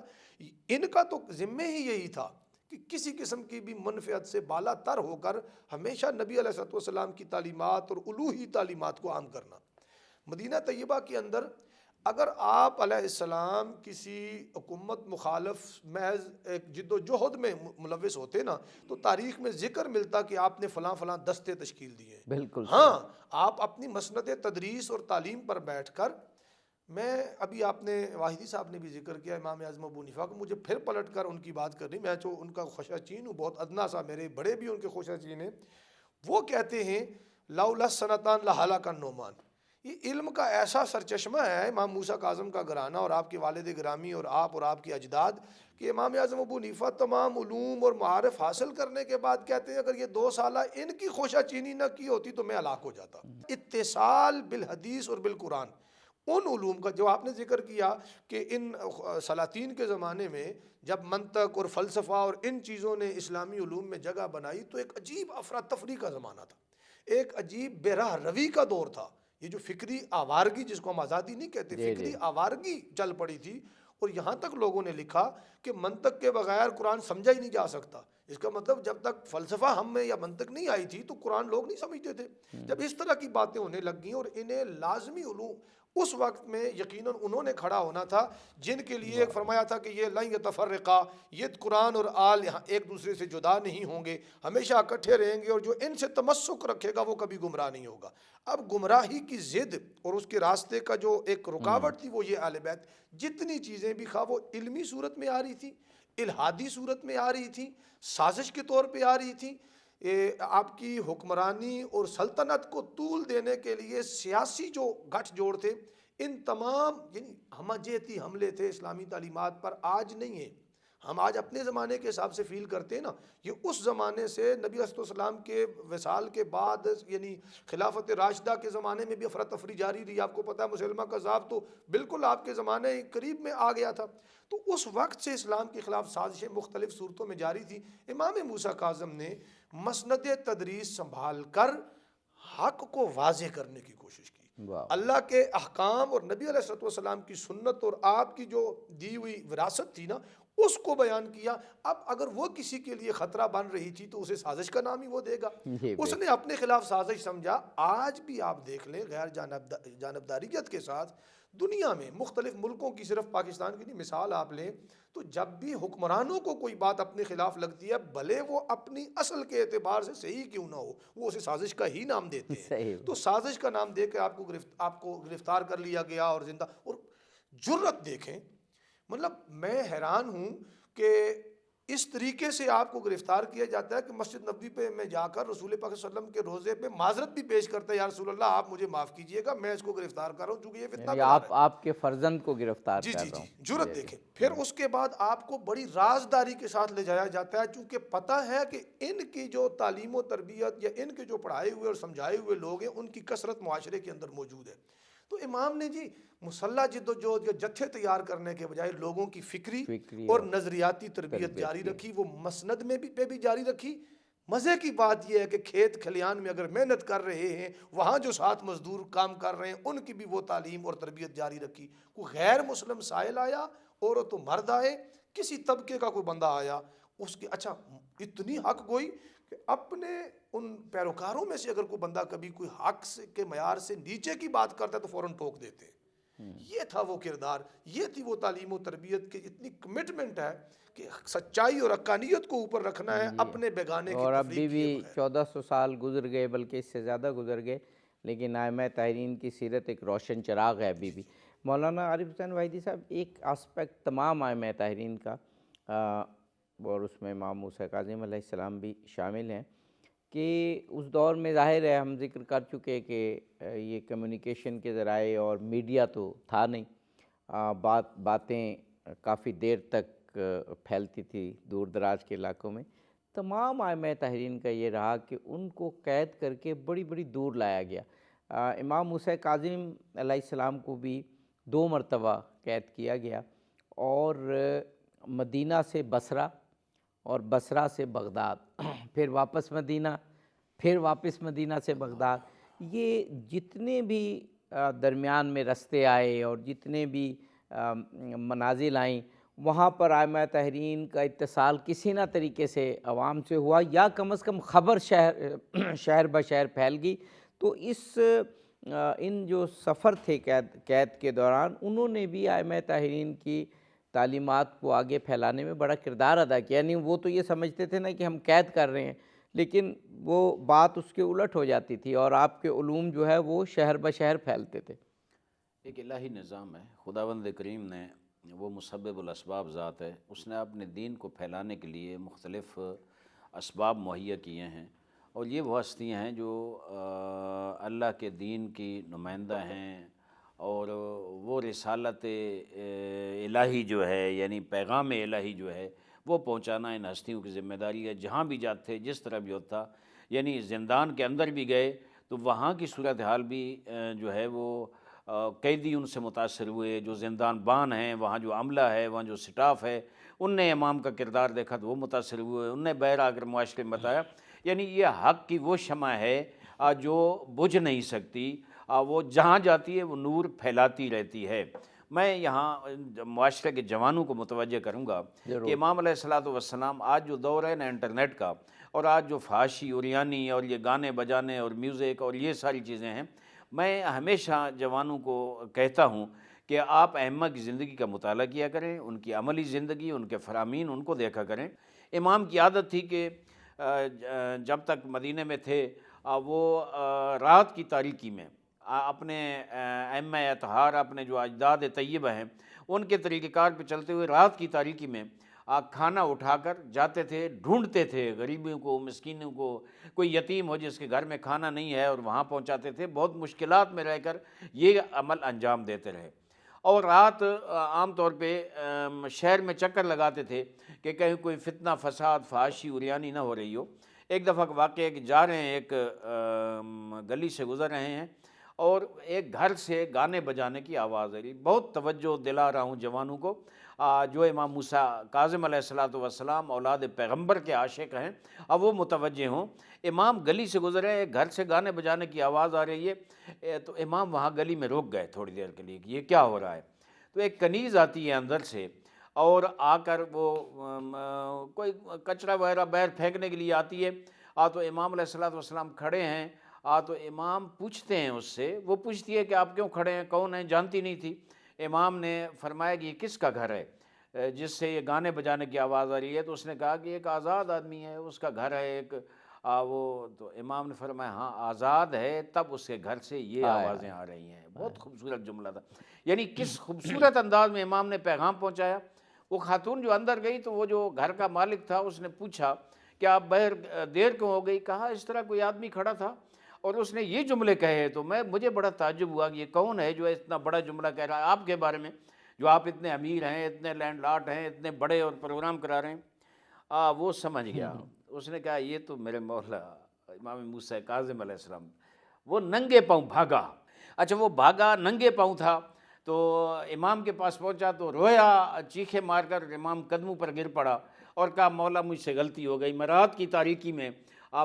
ان کا تو ذمہ ہی یہی تھا کہ کسی قسم کی بھی منفعت سے بالا تر ہو کر ہمیشہ نبی علیہ السلام کی تعلیمات اور الوحی تعلیمات کو عام کرنا۔ مدینہ طیبہ کے اندر اگر آپ علیہ السلام کسی حکومت مخالف محض ایک جد و جہد میں ملوث ہوتے نا تو تاریخ میں ذکر ملتا کہ آپ نے فلاں فلاں دستے تشکیل دیے۔ بالکل ہاں، آپ اپنی مسند تدریس اور تعلیم پر بیٹھ کر، میں ابھی آپ نے واحدی صاحب نے بھی ذکر کیا امام اعظم ابو حنیفہ کو، مجھے پھر پلٹ کر ان کی بات کرنی، میں جو ان کا خوشہ چین ہوں، بہت ادنا سا، میرے بڑے بھی ان کے خوشہ چین ہیں۔ وہ کہتے ہیں لولا سنتان لہلک النعمان، یہ علم کا ایسا سرچشمہ ہے امام موسیٰ کاظم کا گھرانہ اور آپ کے والد گرامی اور آپ کے اجداد، کہ امام اعظم ابو حنیفہ تمام علوم اور معارف حاصل کرنے کے بعد کہتے ہیں اگر یہ 2 سالہ ان کی خوشہ چینی نہ کی ہوتی تو میں ہلاک ہو جاتا۔ اتصال بالحدیث اور بالقرآن، ان علوم کا جو آپ نے ذکر کیا کہ ان سلاطین کے زمانے میں جب منطق اور فلسفہ اور ان چیزوں نے اسلامی علوم میں جگہ بنائی تو ایک عجیب افراتفری کا زمانہ تھا، ایک عجیب بے راہ روی کا دور تھا۔ یہ جو فکری آوارگی، جس کو ہم آزادی نہیں کہتے، فکری آوارگی چل پڑی تھی، اور یہاں تک لوگوں نے لکھا کہ منطق کے بغیر قرآن سمجھا ہی نہیں جا سکتا۔ اس کا مطلب جب تک فلسفہ ہم میں یا منطق نہیں آئی تھی تو قرآن لوگ نہیں سمجھتے تھے۔ جب اس طرح کی باتیں ہونے لگ گئیں اور انہیں لازمی علوم اس وقت میں یقیناً انہوں نے کھڑا ہونا تھا جن کے لیے ایک فرمایا تھا کہ یہ لن یتفرقا، یہ قرآن اور آل ایک دوسرے سے جدا نہیں ہوں گے، ہمیشہ اکٹھے رہیں گے، اور جو ان سے تمسک رکھے گا وہ کبھی گمراہ نہیں ہوگا۔ اب گمراہی کی ضد اور اس کے راستے کا جو ایک رکاوٹ تھی وہ یہ اہل بیت، جتنی چیزیں بھی خواہ وہ علمی صورت میں آ رہی تھی، الہادی صورت میں آ رہی تھی، سازش کے طور پہ آ رہی تھی، آپ کی حکمرانی اور سلطنت کو طول دینے کے لیے سیاسی جو گٹھ جوڑ تھے، ان تمام یعنی ہمجیتی حملے تھے اسلامی تعلیمات پر، آج نہیں ہیں۔ ہم آج اپنے زمانے کے حساب سے فیل کرتے ہیں نا، یہ اس زمانے سے نبی علیہ السلام کے وصال کے بعد یعنی خلافت راشدہ کے زمانے میں بھی افراتفری جاری رہی۔ آپ کو پتہ ہے مسلمہ کذاب تو بالکل آپ کے زمانے قریب میں آ گیا تھا، تو اس وقت سے اسلام کے خلاف سازشیں مختلف صورتوں میں جاری تھی۔ امام موسیٰ کاظم نے مسند تدریس سنبھال کر حق کو واضح کرنے کی کوشش کی، اللہ کے احکام اور نبی علیہ السلام کی سنت اور آپ کی جو دی ہوئی وراثت تھی نا، اس کو بیان کیا۔ اب اگر وہ کسی کے لیے خطرہ بن رہی تھی تو اسے سازش کا نام ہی وہ دے گا، اس نے اپنے خلاف سازش سمجھا۔ آج بھی آپ دیکھ لیں غیر جانبداریت کے ساتھ دنیا میں مختلف ملکوں کی، صرف پاکستان کی نہیں مثال آپ لیں، تو جب بھی حکمرانوں کو کوئی بات اپنے خلاف لگتی ہے، بھلے وہ اپنی اصل کے اعتبار سے صحیح کیوں نہ ہو، وہ اسے سازش کا ہی نام دیتے ہیں۔ تو سازش کا نام دے کے آپ کو گرفتار کر لیا گیا اور زندہ، اور جرت دیکھیں، مطلب میں حیران ہوں کہ اس طریقے سے آپ کو گرفتار کیا جاتا ہے کہ مسجد نبوی پہ میں جا کر رسول پاک صلی اللہ علیہ وسلم کے روضے پہ معذرت بھی پیش کرتا ہے، یا رسول اللہ آپ مجھے معاف کیجئے گا، میں اس کو گرفتار کر رہا ہوں چونکہ یہ فتنہ یعنی پھیلا رہا ہے۔ آپ کے فرزند کو گرفتار کر رہا ہوں۔ جرت دیکھیں۔ پھر اس کے بعد آپ کو بڑی رازداری کے ساتھ لے جایا جاتا ہے، چونکہ پتہ ہے کہ ان کی جو تعلیم و تربیت یا ان کے جو پڑھائے ہوئے اور سمجھائے ہوئے لوگ ہیں، ان کی کثرت معاشرے کے اندر موجود ہے۔ تو امام نے جی مسلح جد و جہد یا جتھے تیار کرنے کے بجائے لوگوں کی فکری اور نظریاتی تربیت جاری رکھی، وہ مسند میں بھی جاری رکھی۔ مزے کی بات یہ ہے کہ کھیت کھلیان میں اگر محنت کر رہے ہیں، وہاں جو ساتھ مزدور کام کر رہے ہیں، ان کی بھی وہ تعلیم اور تربیت جاری رکھی۔ کوئی غیر مسلم سائل آیا، عورت و مرد آئے، کسی طبقے کا کوئی بندہ آیا، اس کی اچھا اتنی حق گوئی کہ اپنے ان پیروکاروں میں سے اگر کوئی بندہ کبھی کوئی حق کے معیار سے نیچے کی بات کرتا ہے تو فوراً ٹوک دیتے ہیں۔ یہ تھا وہ کردار، یہ تھی وہ تعلیم و تربیت کی اتنی کمٹمنٹ ہے کہ سچائی اور حقانیت کو اوپر رکھنا ہے، اپنے بیگانے کی اور تفریق ابھی بھی کیے بغیر۔ 1400 سال گزر گئے، بلکہ اس سے زیادہ گزر گئے، لیکن ائمہ طاہرین کی سیرت ایک روشن چراغ ہے ابھی بھی۔ مولانا عارف حسین وحیدی صاحب، ایک آسپیکٹ تمام ائمہ طاہرین کا، اور اس میں امام موسیٰ کاظم علیہ السلام بھی شامل ہیں، کہ اس دور میں ظاہر ہے ہم ذکر کر چکے کہ یہ کمیونیکیشن کے ذرائع اور میڈیا تو تھا نہیں، باتیں کافی دیر تک پھیلتی تھی دور دراز کے علاقوں میں۔ تمام ائمہ طاہرین کا یہ رہا کہ ان کو قید کر کے بڑی بڑی دور لایا گیا۔ امام موسیٰ کاظم علیہ السلام کو بھی 2 مرتبہ قید کیا گیا، اور مدینہ سے بصرہ اور بصرہ سے بغداد، پھر واپس مدینہ، پھر واپس مدینہ سے بغداد۔ یہ جتنے بھی درمیان میں رستے آئے اور جتنے بھی منازل آئیں، وہاں پر ائمہ طاہرین کا اتصال کسی نہ طریقے سے عوام سے ہوا، یا کم از کم خبر شہر بشہر پھیل گئی۔ تو ان جو سفر تھے قید کے دوران، انہوں نے بھی ائمہ طاہرین کی تعلیمات کو آگے پھیلانے میں بڑا کردار ادا کیا۔ یعنی وہ تو یہ سمجھتے تھے نا کہ ہم قید کر رہے ہیں، لیکن وہ بات اس کے الٹ ہو جاتی تھی، اور آپ کے علوم جو ہے وہ شہر بشہر پھیلتے تھے۔ ایک الہی نظام ہے، خداوند کریم نے، وہ مسبب الاسباب ذات ہے، اس نے اپنے دین کو پھیلانے کے لیے مختلف اسباب مہیا کیے ہیں، اور یہ وہ ہستیاں ہیں جو اللہ کے دین کی نمائندہ ہیں، اور وہ رسالت الہی جو ہے، یعنی پیغام الہی جو ہے وہ پہنچانا ان ہستیوں کی ذمہ داری ہے۔ جہاں بھی جاتے، جس طرح بھی ہوتا، یعنی زندان کے اندر بھی گئے تو وہاں کی صورتحال بھی جو ہے وہ قیدی ان سے متاثر ہوئے، جو زندان بان ہیں، وہاں جو عملہ ہے، وہاں جو سٹاف ہے، ان نے امام کا کردار دیکھا تو وہ متاثر ہوئے، ان نے بہر آ کر معاشرے میں بتایا۔ یعنی یہ حق کی وہ شمع ہے جو بجھ نہیں سکتی، وہ جہاں جاتی ہے وہ نور پھیلاتی رہتی ہے۔ میں یہاں معاشرے کے جوانوں کو متوجہ کروں گا کہ امام علیہ السلام آج جو دور ہے نا انٹرنیٹ کا، اور آج جو فحاشی اوریانی اور یہ گانے بجانے اور میوزک اور یہ ساری چیزیں ہیں، میں ہمیشہ جوانوں کو کہتا ہوں کہ آپ ائمہ کی زندگی کا مطالعہ کیا کریں، ان کی عملی زندگی، ان کے فرامین ان کو دیکھا کریں۔ امام کی عادت تھی کہ جب تک مدینہ میں تھے وہ رات کی تاریکی میں اپنے ائمہ اطہار، اپنے جو اجداد طیبہ ہیں، ان کے طریقہ کار پہ چلتے ہوئے رات کی تاریکی میں کھانا اٹھا کر جاتے تھے، ڈھونڈتے تھے غریبوں کو، مسکینوں کو، کوئی یتیم ہو جس کے گھر میں کھانا نہیں ہے اور وہاں پہنچاتے تھے، بہت مشکلات میں رہ کر یہ عمل انجام دیتے رہے۔ اور رات عام طور پہ شہر میں چکر لگاتے تھے کہ کہیں کوئی فتنہ فساد فحاشی عریانی نہ ہو رہی ہو۔ ایک دفعہ کا واقعہ ہے کہ جا رہے ہیں، ایک گلی سے گزر رہے ہیں اور ایک گھر سے گانے بجانے کی آواز آ رہی، بہت توجہ دلا رہا ہوں جوانوں کو جو امام موسیٰ کاظم علیہ السلام اولاد پیغمبر کے عاشق ہیں، اب وہ متوجہ ہوں۔ امام گلی سے گزرے، ایک گھر سے گانے بجانے کی آواز آ رہی ہے، تو امام وہاں گلی میں رک گئے تھوڑی دیر کے لیے کہ یہ کیا ہو رہا ہے۔ تو ایک کنیز آتی ہے اندر سے اور آ کر وہ کوئی کچرا وغیرہ باہر پھینکنے کے لیے آتی ہے، تو امام علیہ السلام کھڑے ہیں، تو امام پوچھتے ہیں اس سے، وہ پوچھتی ہے کہ آپ کیوں کھڑے ہیں، کون ہیں، جانتی نہیں تھی۔ امام نے فرمایا کہ یہ کس کا گھر ہے جس سے یہ گانے بجانے کی آواز آ رہی ہے؟ تو اس نے کہا کہ ایک آزاد آدمی ہے، اس کا گھر ہے ایک وہ۔ تو امام نے فرمایا ہاں آزاد ہے، تب اس کے گھر سے یہ آوازیں آ رہی ہیں۔ بہت خوبصورت جملہ تھا، یعنی کس خوبصورت انداز میں امام نے پیغام پہنچایا۔ وہ خاتون جو اندر گئی تو وہ جو گھر کا مالک تھا اس نے پوچھا کہ آپ باہر دیر کیوں ہو گئی؟ کہا اس طرح کوئی آدمی کھڑا تھا اور اس نے یہ جملے کہے، تو مجھے بڑا تعجب ہوا کہ یہ کون ہے جو اتنا بڑا جملہ کہہ رہا ہے آپ کے بارے میں، جو آپ اتنے امیر ہیں، اتنے لینڈ لاٹ ہیں، اتنے بڑے اور پروگرام کرا رہے ہیں۔ وہ سمجھ گیا، اس نے کہا یہ تو میرے مولا امام موسیٰ کاظم علیہ السلام۔ وہ ننگے پاؤں بھاگا۔ اچھا وہ بھاگا، ننگے پاؤں تھا، تو امام کے پاس پہنچا تو رویا چیخے مار کر، امام قدموں پر گر پڑا اور کہا مولا مجھ سے غلطی ہو گئی، میں رات کی تاریکی میں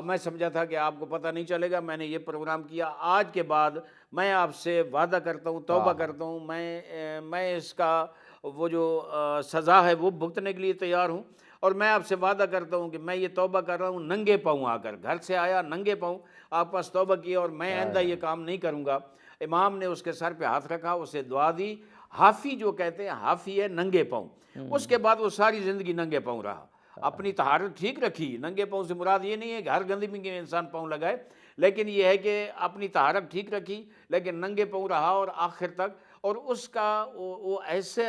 میں سمجھا تھا کہ آپ کو پتہ نہیں چلے گا، میں نے یہ پروگرام کیا، آج کے بعد میں آپ سے وعدہ کرتا ہوں، توبہ کرتا ہوں، میں اس کا وہ جو سزا ہے وہ بھگتنے کے لیے تیار ہوں، اور میں آپ سے وعدہ کرتا ہوں کہ میں یہ توبہ کر رہا ہوں ننگے پاؤں آ کر، گھر سے آیا ننگے پاؤں، آپ پاس توبہ کیا، اور میں آئندہ یہ کام نہیں کروں گا۔ امام نے اس کے سر پہ ہاتھ رکھا، اسے دعا دی۔ حافی جو کہتے ہیں، حافی ہے ننگے پاؤں، اس کے بعد وہ ساری زندگی ننگے پاؤں رہا، اپنی طہارت ٹھیک رکھی۔ ننگے پاؤں سے مراد یہ نہیں ہے کہ ہر گندگی میں انسان پاؤں لگائے، لیکن یہ ہے کہ اپنی طہارت ٹھیک رکھی لیکن ننگے پاؤں رہا اور آخر تک، اور اس کا وہ ایسے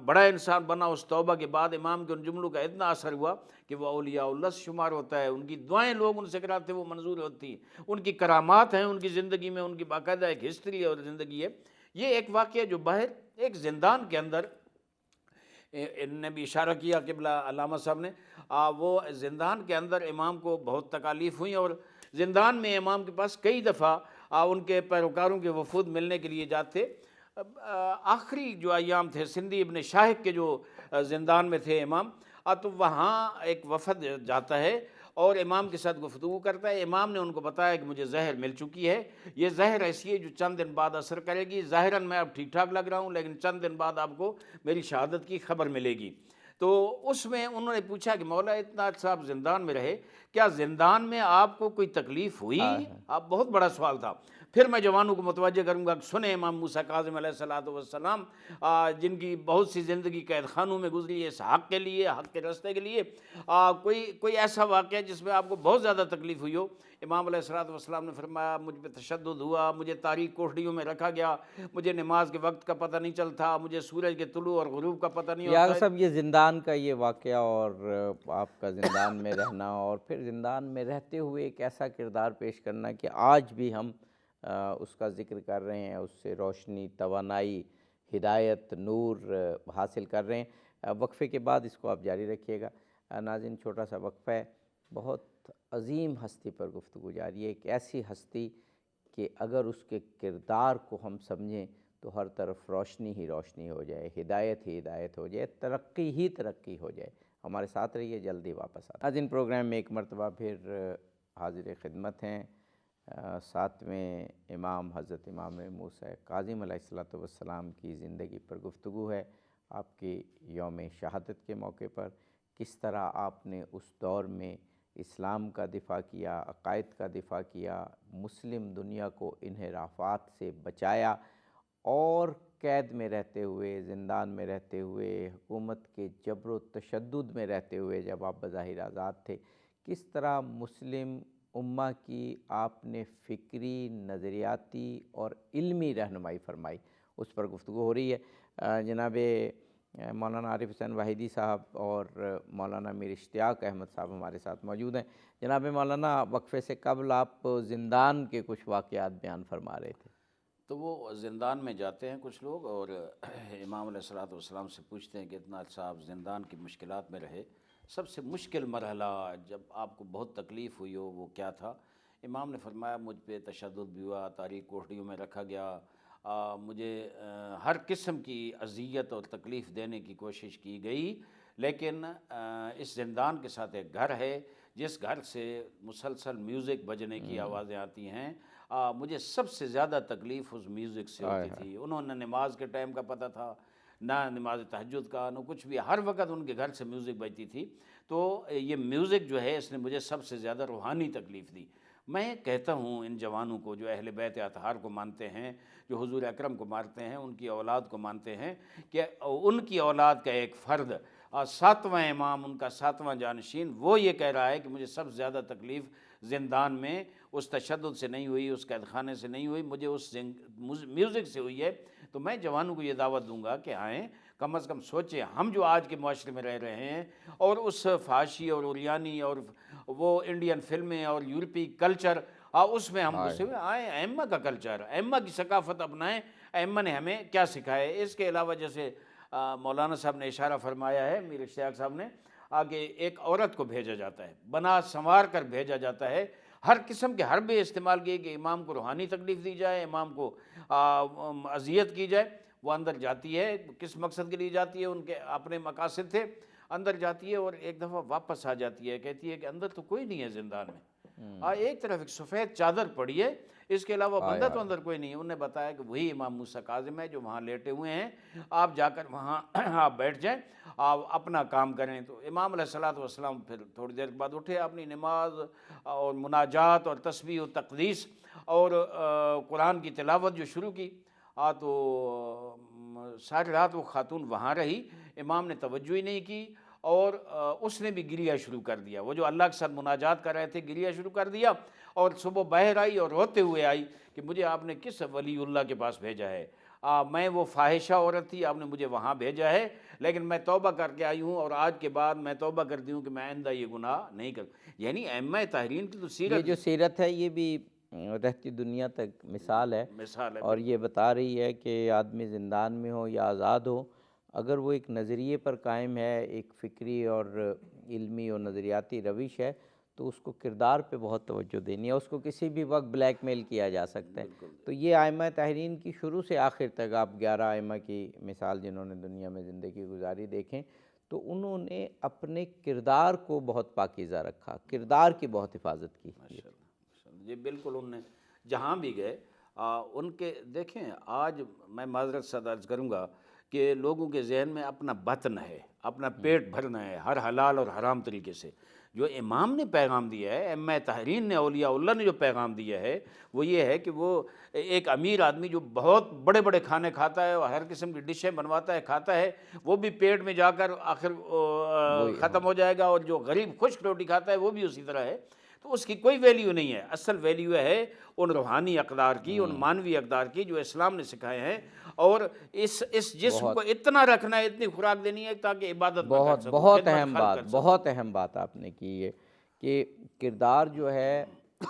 بڑا انسان بنا اس توبہ کے بعد۔ امام کے ان جملوں کا اتنا اثر ہوا کہ وہ اولیاء اللہ سے شمار ہوتا ہے، ان کی دعائیں لوگ ان سے کراتے وہ منظور ہوتی ہیں، ان کی کرامات ہیں ان کی زندگی میں، ان کی باقاعدہ ایک ہسٹری ہے اور زندگی ہے۔ یہ ایک واقعہ جو باہر ایک زندان کے اندر ان نے بھی اشارہ کیا قبلہ علامہ صاحب نے، وہ زندان کے اندر امام کو بہت تکالیف ہوئیں، اور زندان میں امام کے پاس کئی دفعہ ان کے پیروکاروں کے وفود ملنے کے لیے جاتے۔ آخری جو ایام تھے سندھی ابن شاہق کے جو زندان میں تھے امام، تو وہاں ایک وفد جاتا ہے اور امام کے ساتھ گفتگو کرتا ہے۔ امام نے ان کو بتایا کہ مجھے زہر مل چکی ہے، یہ زہر ایسی ہے جو چند دن بعد اثر کرے گی، ظاہراً میں اب ٹھیک ٹھاک لگ رہا ہوں لیکن چند دن بعد آپ کو میری شہادت کی خبر ملے گی۔ تو اس میں انہوں نے پوچھا کہ مولا اتنا عرصہ آپ زندان میں رہے، کیا زندان میں آپ کو کوئی تکلیف ہوئی؟ آپ بہت بڑا سوال تھا۔ پھر میں جوانوں کو متوجہ کروں گا کہ سنیں امام موسیٰ کاظم علیہ السلام جن کی بہت سی زندگی قید خانوں میں گزری ہے اس حق کے لیے، حق کے راستے کے لیے، کوئی ایسا واقعہ جس میں آپ کو بہت زیادہ تکلیف ہوئی ہو۔ امام علیہ السلام نے فرمایا مجھ پہ تشدد ہوا، مجھے تاریک کوٹڑیوں میں رکھا گیا، مجھے نماز کے وقت کا پتہ نہیں چلتا، مجھے سورج کے طلوع اور غروب کا پتہ نہیں یا ہوتا ہے۔ صاحب یہ زندان کا یہ واقعہ اور آپ کا زندان میں رہنا اور پھر زندان میں رہتے ہوئے ایک ایسا کردار پیش کرنا کہ آج بھی ہم اس کا ذکر کر رہے ہیں، اس سے روشنی، توانائی، ہدایت، نور حاصل کر رہے ہیں۔ وقفے کے بعد اس کو آپ جاری رکھیے گا۔ ناظرین چھوٹا سا وقفہ ہے، بہت عظیم ہستی پر گفتگو جاری ہے، ایک ایسی ہستی کہ اگر اس کے کردار کو ہم سمجھیں تو ہر طرف روشنی ہی روشنی ہو جائے، ہدایت ہی ہدایت ہو جائے، ترقی ہی ترقی ہو جائے۔ ہمارے ساتھ رہیے، جلدی واپس آتے ہیں۔ آج ان پروگرام میں ایک مرتبہ پھر حاضر خدمت ہیں، ساتویں امام حضرت امام موسیٰ کاظم علیہ السلام کی زندگی پر گفتگو ہے۔ آپ کی یوم شہادت کے موقع پر کس طرح آپ نے اس دور میں اسلام کا دفاع کیا، عقائد کا دفاع کیا، مسلم دنیا کو انحرافات سے بچایا، اور قید میں رہتے ہوئے، زندان میں رہتے ہوئے، حکومت کے جبر و تشدد میں رہتے ہوئے جب آپ بظاہر آزاد تھے، کس طرح مسلم امہ کی آپ نے فکری، نظریاتی اور علمی رہنمائی فرمائی، اس پر گفتگو ہو رہی ہے۔ جناب مولانا عارف حسین واحدی صاحب اور مولانا میر اشتیاق احمد صاحب ہمارے ساتھ موجود ہیں۔ جناب مولانا، وقفے سے قبل آپ زندان کے کچھ واقعات بیان فرما رہے تھے۔ تو وہ زندان میں جاتے ہیں کچھ لوگ، اور امام علیہ الصلوۃ والسلام سے پوچھتے ہیں کہ اتنا عرصہ آپ زندان کی مشکلات میں رہے، سب سے مشکل مرحلہ جب آپ کو بہت تکلیف ہوئی ہو وہ کیا تھا؟ امام نے فرمایا مجھ پہ تشدد بھی ہوا، تاریک کوٹڑیوں میں رکھا گیا، مجھے ہر قسم کی اذیت اور تکلیف دینے کی کوشش کی گئی، لیکن اس زندان کے ساتھ ایک گھر ہے جس گھر سے مسلسل میوزک بجنے کی آوازیں آتی ہیں، مجھے سب سے زیادہ تکلیف اس میوزک سے ہوتی تھی۔ انہوں نے نماز کے ٹائم کا پتہ تھا، نہ نماز تہجد کا، نہ کچھ بھی، ہر وقت ان کے گھر سے میوزک بجتی تھی۔ تو یہ میوزک جو ہے اس نے مجھے سب سے زیادہ روحانی تکلیف دی۔ میں کہتا ہوں ان جوانوں کو جو اہل بیت اطہار کو مانتے ہیں، جو حضور اکرم کو مانتے ہیں، ان کی اولاد کو مانتے ہیں، کہ ان کی اولاد کا ایک فرد، ساتواں امام، ان کا ساتواں جانشین، وہ یہ کہہ رہا ہے کہ مجھے سب سے زیادہ تکلیف زندان میں اس تشدد سے نہیں ہوئی، اس قید خانے سے نہیں ہوئی، مجھے اس میوزک سے ہوئی ہے۔ تو میں جوانوں کو یہ دعوت دوں گا کہ آئیں، کم از کم سوچیں، ہم جو آج کے معاشرے میں رہ رہے ہیں اور اس فحاشی اور اوریانی اور وہ انڈین فلمیں اور یورپی کلچر، اس میں ہم گھسے ہوئے، آئیں ائمہ کا کلچر، ائمہ کی ثقافت اپنائیں، ائمہ نے ہمیں کیا سکھایا ہے۔ اس کے علاوہ جیسے مولانا صاحب نے اشارہ فرمایا ہے، میر اشتیاق صاحب نے، آگے ایک عورت کو بھیجا جاتا ہے، بنا سنوار کر بھیجا جاتا ہے، ہر قسم کے حربے استعمال کیے کہ امام کو روحانی تکلیف دی جائے، امام کو اذیت کی جائے۔ وہ اندر جاتی ہے، کس مقصد کے لیے جاتی ہے، ان کے اپنے مقاصد تھے، اندر جاتی ہے اور ایک دفعہ واپس آ جاتی ہے، کہتی ہے کہ اندر تو کوئی نہیں ہے زندان میں، ایک طرف ایک سفید چادر پڑی ہے، اس کے علاوہ بندہ تو اندر کوئی نہیں ہے۔ انہوں نے بتایا کہ وہی امام موسیٰ کاظم ہے جو وہاں لیٹے ہوئے ہیں، آپ جا کر وہاں آپ بیٹھ جائیں، آپ اپنا کام کریں۔ تو امام علیہ الصلوۃ والسلام پھر تھوڑی دیر بعد اٹھے، اپنی نماز اور مناجات اور تسبیح و تقدیس اور قرآن کی تلاوت جو شروع کی، تو ساری رات وہ خاتون وہاں رہی، امام نے توجہ ہی نہیں کی، اور اس نے بھی گریہ شروع کر دیا، وہ جو اللہ کے ساتھ مناجات کر رہے تھے گریہ شروع کر دیا، اور صبح باہر آئی اور روتے ہوئے آئی کہ مجھے آپ نے کس ولی اللہ کے پاس بھیجا ہے، میں وہ فاحشہ عورت تھی، آپ نے مجھے وہاں بھیجا ہے، لیکن میں توبہ کر کے آئی ہوں، اور آج کے بعد میں توبہ کرتی ہوں کہ میں آئندہ یہ گناہ نہیں کروں۔ یعنی ائمہ طاہرین کی تو یہ سیرت، جو سیرت ہے یہ بھی رہتی دنیا تک مثال ہے، اور یہ بتا رہی ہے کہ آدمی زندان میں ہو یا آزاد ہو، اگر وہ ایک نظریے پر قائم ہے، ایک فکری اور علمی اور نظریاتی روش ہے، تو اس کو کردار پہ بہت توجہ دینی ہے، اس کو کسی بھی وقت بلیک میل کیا جا سکتا ہے۔ تو یہ ائمہ طاہرین کی شروع سے آخر تک آپ 11 ائمہ کی مثال جنہوں نے دنیا میں زندگی گزاری دیکھیں، تو انہوں نے اپنے کردار کو بہت پاکیزہ رکھا، کردار کی بہت حفاظت کی۔ جی بالکل، انہوں نے جہاں بھی گئے ان کے، دیکھیں آج میں معذرت سے عرض کروں گا کہ لوگوں کے ذہن میں اپنا بطن ہے، اپنا پیٹ بھرنا ہے ہر حلال اور حرام طریقے سے۔ جو امام نے پیغام دیا ہے، ائمہ طاہرین نے، اولیاء اللہ نے جو پیغام دیا ہے وہ یہ ہے کہ وہ ایک امیر آدمی جو بہت بڑے بڑے کھانے کھاتا ہے اور ہر قسم کی ڈشیں بنواتا ہے، کھاتا ہے، وہ بھی پیٹ میں جا کر آخر ختم ہو جائے گا، اور جو غریب خشک روٹی کھاتا ہے وہ بھی اسی طرح ہے۔ تو اس کی کوئی ویلیو نہیں ہے، اصل ویلیو ہے ان روحانی اقدار کی، ان مانوی اقدار کی جو اسلام نے سکھائے ہیں، اور اس جسم کو اتنا رکھنا ہے، اتنی خوراک دینی ہے تاکہ عبادت میں کر سکو، بہت خدمت اہم خلق بات، کر سکو۔ بہت اہم بات آپ نے کی ہے کہ کردار جو ہے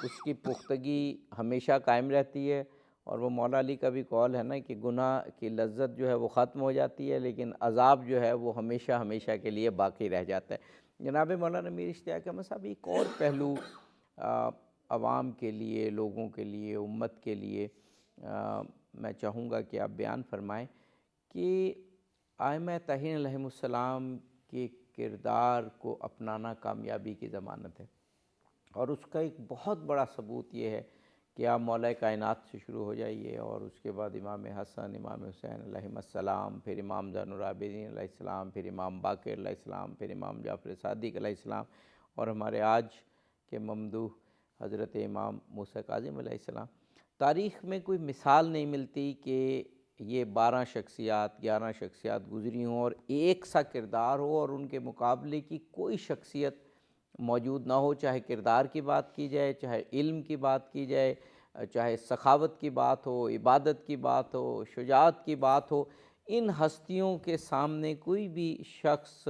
اس کی پختگی ہمیشہ قائم رہتی ہے، اور وہ مولا علی کا بھی قول ہے نا کہ گناہ کی لذت جو ہے وہ ختم ہو جاتی ہے، لیکن عذاب جو ہے وہ ہمیشہ ہمیشہ کے لیے باقی رہ جاتا ہے۔ جناب مولانا میر اشتیاق احمد صاحب، ایک اور پہلو عوام کے لیے، لوگوں کے لیے، امت کے لیے میں چاہوں گا کہ آپ بیان فرمائیں کہ ائمہ طاہرین علیہم السلام کے کردار کو اپنانا کامیابی کی ضمانت ہے، اور اس کا ایک بہت بڑا ثبوت یہ ہے کہ آپ مولا کائنات سے شروع ہو جائیے، اور اس کے بعد امام حسن، امام حسین علیہم السلام، پھر امام زین العابدین علیہ السلام، پھر امام باقر علیہ السلام، پھر امام جعفر صادق علیہ السلام، اور ہمارے آج کے ممدوح حضرت امام موسیٰ کاظم علیہ السلام۔ تاریخ میں کوئی مثال نہیں ملتی کہ یہ 12 شخصیات، 11 شخصیات گزری ہوں اور ایک سا کردار ہو اور ان کے مقابلے کی کوئی شخصیت موجود نہ ہو، چاہے کردار کی بات کی جائے، چاہے علم کی بات کی جائے، چاہے سخاوت کی بات ہو، عبادت کی بات ہو، شجاعت کی بات ہو، ان ہستیوں کے سامنے کوئی بھی شخص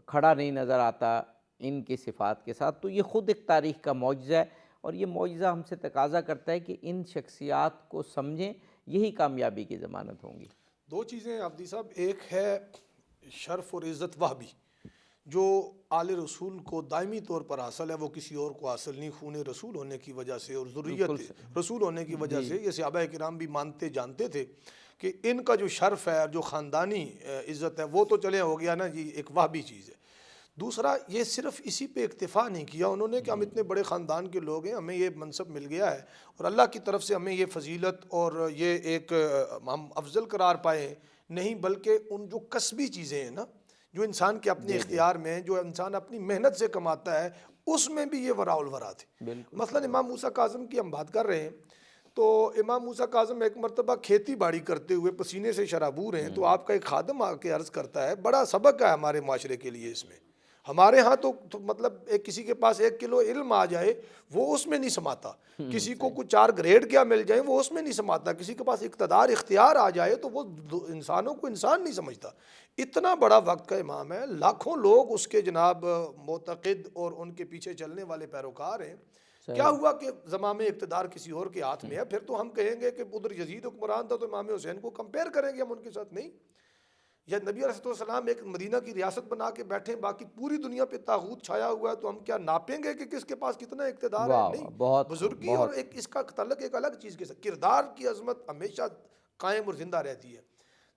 کھڑا نہیں نظر آتا ان کی صفات کے ساتھ، تو یہ خود ایک تاریخ کا معجزہ ہے، اور یہ معجزہ ہم سے تقاضا کرتا ہے کہ ان شخصیات کو سمجھیں، یہی کامیابی کی ضمانت ہوں گی۔ دو چیزیں عابدی صاحب، ایک ہے شرف اور عزت وہبی، جو آل رسول کو دائمی طور پر حاصل ہے، وہ کسی اور کو حاصل نہیں، خون رسول ہونے کی وجہ سے اور ذریت رسول ہونے کی وجہ سے یہ صحابہ کرام بھی مانتے جانتے تھے کہ ان کا جو شرف ہے، جو خاندانی عزت ہے، وہ تو چلے ہو گیا نا جی، ایک وہبی چیز ہے۔ دوسرا، یہ صرف اسی پہ اکتفا نہیں کیا انہوں نے کہ ہم اتنے بڑے خاندان کے لوگ ہیں، ہمیں یہ منصب مل گیا ہے اور اللہ کی طرف سے ہمیں یہ فضیلت اور یہ ایک ہم افضل قرار پائے ہیں، نہیں، بلکہ ان جو کسبی چیزیں ہیں نا، جو انسان کے اپنے اختیار میں ہیں، جو انسان اپنی محنت سے کماتا ہے، اس میں بھی یہ وراء الورا تھے۔ مثلا امام موسیٰ کاظم کی ہم بات کر رہے ہیں، تو امام موسیٰ کاظم ایک مرتبہ کھیتی باڑی کرتے ہوئے پسینے سے شرابور ہیں، تو آپ کا ایک خادم آ کے عرض کرتا ہے، بڑا سبق ہے ہمارے معاشرے کے لیے اس میں، ہمارے ہاں تو مطلب کسی کے پاس 1 کلو علم آ جائے وہ اس میں نہیں سماتا، کسی کو کچھ 4 گریڈ کیا مل جائیں وہ اس میں نہیں سماتا، کسی کے پاس اقتدار اختیار آ جائے تو وہ انسانوں کو انسان نہیں سمجھتا۔ اتنا بڑا وقت کا امام ہے، لاکھوں لوگ اس کے جناب معتقد اور ان کے پیچھے چلنے والے پیروکار ہیں۔ کیا ہوا کہ زمام اقتدار کسی اور کے ہاتھ میں ہے، پھر تو ہم کہیں گے کہ ادھر یزید حکمران تھا تو امام حسین کو کمپیئر کریں گے ہم ان کے ساتھ، نہیں۔ یا نبی علیہ السلام ایک مدینہ کی ریاست بنا کے بیٹھے، باقی پوری دنیا پہ طاغوت چھایا ہوا ہے، تو ہم کیا ناپیں گے کہ کس کے پاس کتنا اقتدار ہے؟ نہیں، بزرگی اور ایک اس کا تعلق ایک الگ چیز کے ساتھ، کردار کی عظمت ہمیشہ قائم اور زندہ رہتی ہے۔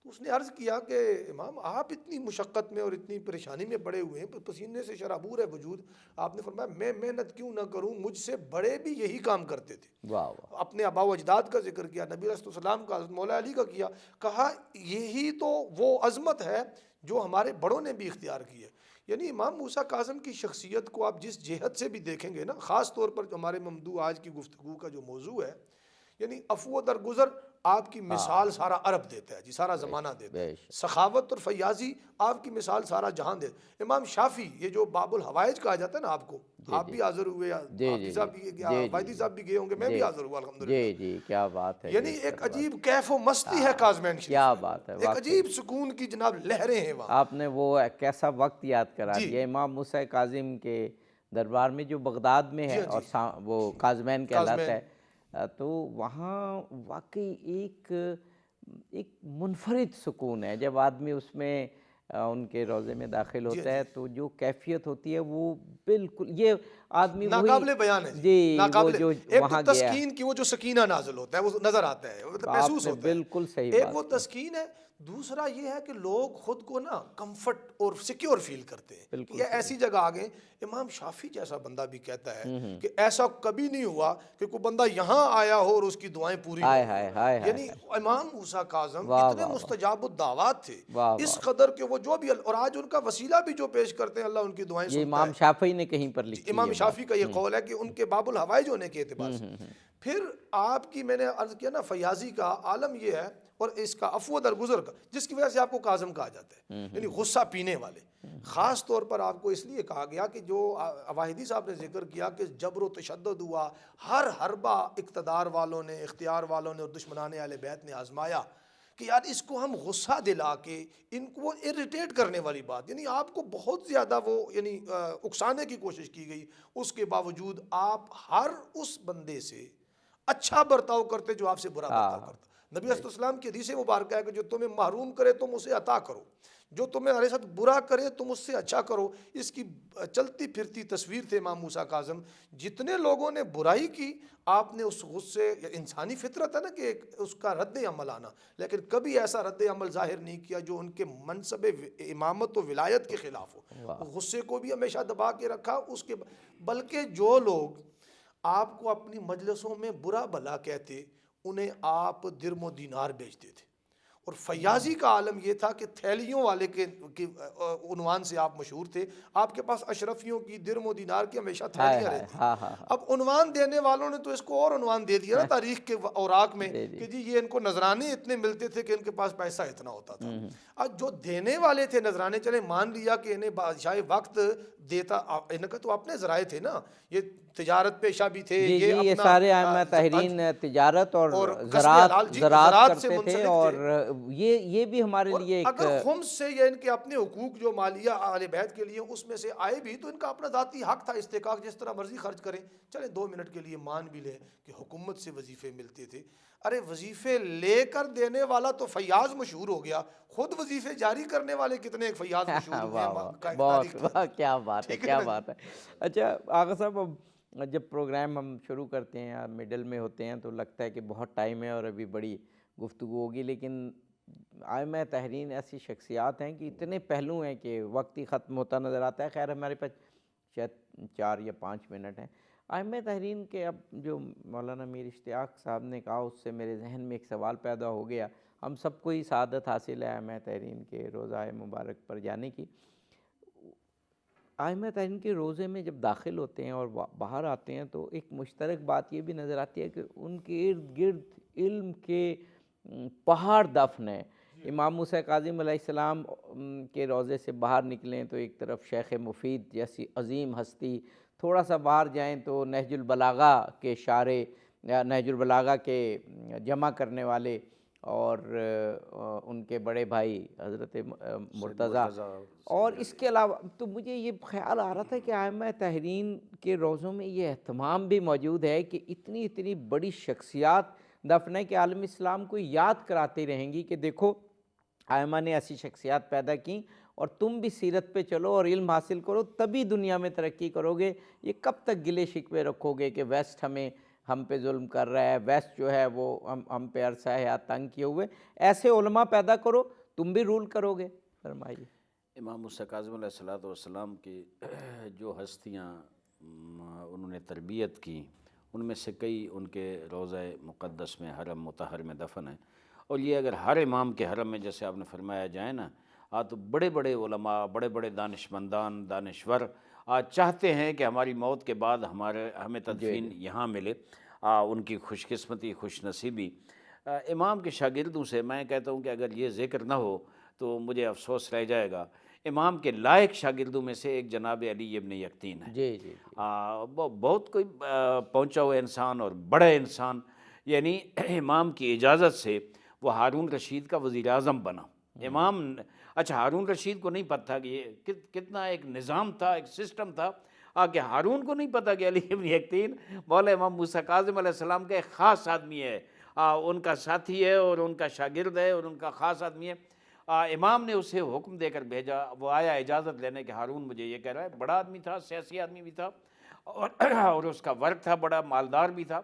تو اس نے عرض کیا کہ امام آپ اتنی مشقت میں اور اتنی پریشانی میں پڑے ہوئے ہیں، پسینے سے شرابور ہے وجود، آپ نے فرمایا میں محنت کیوں نہ کروں، مجھ سے بڑے بھی یہی کام کرتے تھے۔ اپنے آبا و اجداد کا ذکر کیا، نبی علیہ السلام کا، حضرت مولا علی کا کیا، کہا یہی تو وہ عظمت ہے جو ہمارے بڑوں نے بھی اختیار کی ہے۔ یعنی امام موسیٰ کاظم کی شخصیت کو آپ جس جہت سے بھی دیکھیں گے نا، خاص طور پر جو ہمارے ممدوح آج کی گفتگو کا جو موضوع ہے، یعنی عفو و درگزر آپ کی مثال سارا عرب دیتا ہے جی، سارا زمانہ دیتا ہے، سخاوت اور فیاضی آپ کی مثال سارا جہان دیتا ہے۔ امام شافعی، یہ جو باب الحوائج کہا جاتا ہے نا، آپ کو، آپ بھی حاضر ہوئے، وائدی صاحب بھی گئے ہوں گے، میں بھی حاضر ہوا الحمدللہ۔ جی کیا بات ہے، یعنی ایک عجیب کیف و مستی ہے کاظمین شریف، کیا بات ہے، ایک عجیب سکون کی جناب لہریں ہیں وہاں۔ آپ نے وہ کیسا وقت یاد کرا دیا، امام موسیٰ کاظم کے دربار میں جو بغداد میں ہے اور وہ کاظمین کہلاتا ہے، تو وہاں واقعی ایک منفرد سکون ہے، جب آدمی اس میں ان کے روضے میں داخل ہوتا ہے تو جو کیفیت ہوتی ہے وہ بالکل، یہ آدمی ناقابل بیان ہے جی، وہ جو وہاں گیا، تسکین کی وہ جو سکینہ نازل ہوتا ہے وہ نظر آتا ہے، محسوس ہوتا ہے، بالکل صحیح ایک بات وہ تسکین ہے۔ دوسرا یہ ہے کہ لوگ خود کو نا کمفرٹ اور سیکیور فیل کرتے ہیں کہ یہ ایسی جگہ آ گئے۔ امام شافعی جیسا بندہ بھی کہتا ہے کہ ایسا کبھی نہیں ہوا کہ کوئی بندہ یہاں آیا ہو اور اس کی دعائیں پوری ہو۔ یعنی امام موسیٰ کاظم اتنے مستجاب الدعوات تھے اس قدر کہ وہ جو بھی، اور آج ان کا وسیلہ بھی جو پیش کرتے ہیں اللہ ان کی دعائیں سنتا ہے۔ امام شافعی نے کہیں پر لکھی، امام شافعی کا یہ قول ہے کہ ان کے باب الحوائج ہونے کے اعتبار سے۔ پھر آپ کی، میں نے عرض کیا نا، فیاضی کا عالم یہ ہے، اور اس کا عفو درگزر کا، جس کی وجہ سے آپ کو کاظم کہا جاتا ہے، یعنی غصہ پینے والے۔ خاص طور پر آپ کو اس لیے کہا گیا کہ جو واحدی صاحب نے ذکر کیا کہ جبر و تشدد ہوا، ہر حربہ اقتدار والوں نے، اختیار والوں نے اور دشمنان اہل بیت نے آزمایا کہ یار اس کو ہم غصہ دلا کے، ان کو اریٹیٹ کرنے والی بات، یعنی آپ کو بہت زیادہ وہ یعنی اکسانے کی کوشش کی گئی، اس کے باوجود آپ ہر اس بندے سے اچھا برتاؤ کرتے جو آپ سے برا برتاؤ کرتا۔ نبی علیہ السلام کی حدیث مبارکہ ہے کہ جو تمہیں محروم کرے تم اسے عطا کرو، جو تمہیں ہمارے ساتھ برا کرے تم اس سے اچھا کرو۔ اس کی چلتی پھرتی تصویر تھے امام موسیٰ کاظم۔ جتنے لوگوں نے برائی کی، آپ نے اس غصے، انسانی فطرت ہے نا کہ اس کا رد عمل آنا، لیکن کبھی ایسا رد عمل ظاہر نہیں کیا جو ان کے منصب امامت و ولایت کے خلاف ہو۔ غصے کو بھی ہمیشہ دبا کے رکھا، اس کے بلکہ جو لوگ آپ کو اپنی مجلسوں میں برا بھلا کہتے انہیں آپ درم و دینار بیچتے تھے۔ اور فیاضی کا عالم یہ تھا کہ تھیلیوں والے کے عنوان سے آپ مشہور تھے، آپ کے پاس اشرفیوں کی، درم و دینار کی ہمیشہ تھیلیاں رہتی۔ اب عنوان دینے والوں نے تو اس کو اور عنوان دے دیا نا تاریخ کے اوراق میں کہ جی یہ ان کو نذرانے اتنے ملتے تھے کہ ان کے پاس پیسہ اتنا ہوتا تھا۔ اب جو دینے والے تھے نذرانے، چلے مان لیا کہ انہیں بادشاہ وقت دیتا، ان کا تو اپنے ذرائع تھے نا، یہ تجارت پیشہ بھی تھے، یہ سارے ائمہ تاہرین تجارت اور زراعت کرتے تھے، اور یہ بھی ہمارے اور لیے ایک اگر خمس سے یا ان کے اپنے حقوق جو مالیہ اہل بیت کے لیے اس میں سے آئے بھی تو ان کا اپنا ذاتی حق تھا استحقاق، جس طرح مرضی خرچ کریں. چلیں 2 منٹ کے لیے مان بھی لیں کہ حکومت سے وظیفے ملتے تھے. ارے وظیفے لے کر دینے والا تو فیاض مشہور ہو گیا، خود وظیفے جاری کرنے والے کتنے ایک فیاض مشہور ہوئے واہ ہیں واہ، تاریخ بہت کے واہ، اندر. کیا بات ہے، ٹھیک کیا نا جی؟ بات ہے. اچھا آغا صاحب، اب جب پروگرام ہم شروع کرتے ہیں یا مڈل میں ہوتے ہیں تو لگتا ہے کہ بہت ٹائم ہے اور ابھی بڑی گفتگو ہوگی، لیکن ائمہ تحرین ایسی شخصیات ہیں کہ اتنے پہلو ہیں کہ وقت ہی ختم ہوتا نظر آتا ہے. خیر ہمارے پاس شاید 4 یا 5 منٹ ہیں. ائمہ تحرین کے اب جو مولانا میر اشتیاق صاحب نے کہا اس سے میرے ذہن میں ایک سوال پیدا ہو گیا. ہم سب کو ہی سعادت حاصل ہے ائمہ تحرین کے روضہ مبارک پر جانے کی. ائمہ تحرین کے روزے میں جب داخل ہوتے ہیں اور باہر آتے ہیں تو ایک مشترک بات یہ بھی نظر آتی ہے کہ ان کے ارد گرد علم کے پہاڑ دفن ہیں. امام موسیٰ کاظم علیہ السلام کے روزے سے باہر نکلیں تو ایک طرف شیخ مفید جیسی عظیم ہستی، تھوڑا سا باہر جائیں تو نہج البلاغہ کے شارح یا نہج البلاغہ کے جمع کرنے والے اور ان کے بڑے بھائی حضرت مرتضیٰ. اور اس کے علاوہ تو مجھے یہ خیال آ رہا تھا کہ ائمہ تحرین کے روزوں میں یہ اہتمام بھی موجود ہے کہ اتنی بڑی شخصیات دفن ہے کہ عالم اسلام کو یاد کراتی رہیں گی کہ دیکھو ائمہ نے ایسی شخصیات پیدا کی اور تم بھی سیرت پہ چلو اور علم حاصل کرو تبھی دنیا میں ترقی کرو گے. یہ کب تک گلے شکوے رکھو گے کہ ویسٹ ہم پہ ظلم کر رہا ہے، ویسٹ جو ہے وہ ہم پہ عرصہ حیات تنگ کیے ہوئے. ایسے علماء پیدا کرو تم بھی رول کرو گے. فرمائیے. امام موسیٰ کاظم علیہ السلام کی جو ہستیاں انہوں نے تربیت کی ان میں سے کئی ان کے روضہ مقدس میں حرم مطہر میں دفن ہیں. اور یہ اگر ہر امام کے حرم میں جیسے آپ نے فرمایا جائے نا تو بڑے بڑے علماء، بڑے بڑے دانشمندان، دانشور آج چاہتے ہیں کہ ہماری موت کے بعد ہمیں تدفین یہاں ملے. ان کی خوش قسمتی، خوش نصیبی. امام کے شاگردوں سے میں کہتا ہوں کہ اگر یہ ذکر نہ ہو تو مجھے افسوس رہ جائے گا. امام کے لائق شاگردوں میں سے ایک جناب علی ابن یقطین ہے. جی بہت کوئی پہنچا ہوا انسان اور بڑا انسان. یعنی امام کی اجازت سے وہ ہارون رشید کا وزیر اعظم بنا. امام اچھا ہارون رشید کو نہیں پتہ تھا کہ یہ کتنا ایک نظام تھا، ایک سسٹم تھا کہ ہارون کو نہیں پتہ کہ علی ابن یقطین مولا امام موسیٰ کاظم علیہ السلام کا ایک خاص آدمی ہے، ان کا ساتھی ہے اور ان کا شاگرد ہے اور ان کا خاص آدمی ہے. امام نے اسے حکم دے کر بھیجا. وہ آیا اجازت لینے کہ ہارون مجھے یہ کہہ رہا ہے. بڑا آدمی تھا، سیاسی آدمی بھی تھا اور اس کا ورک تھا، بڑا مالدار بھی تھا.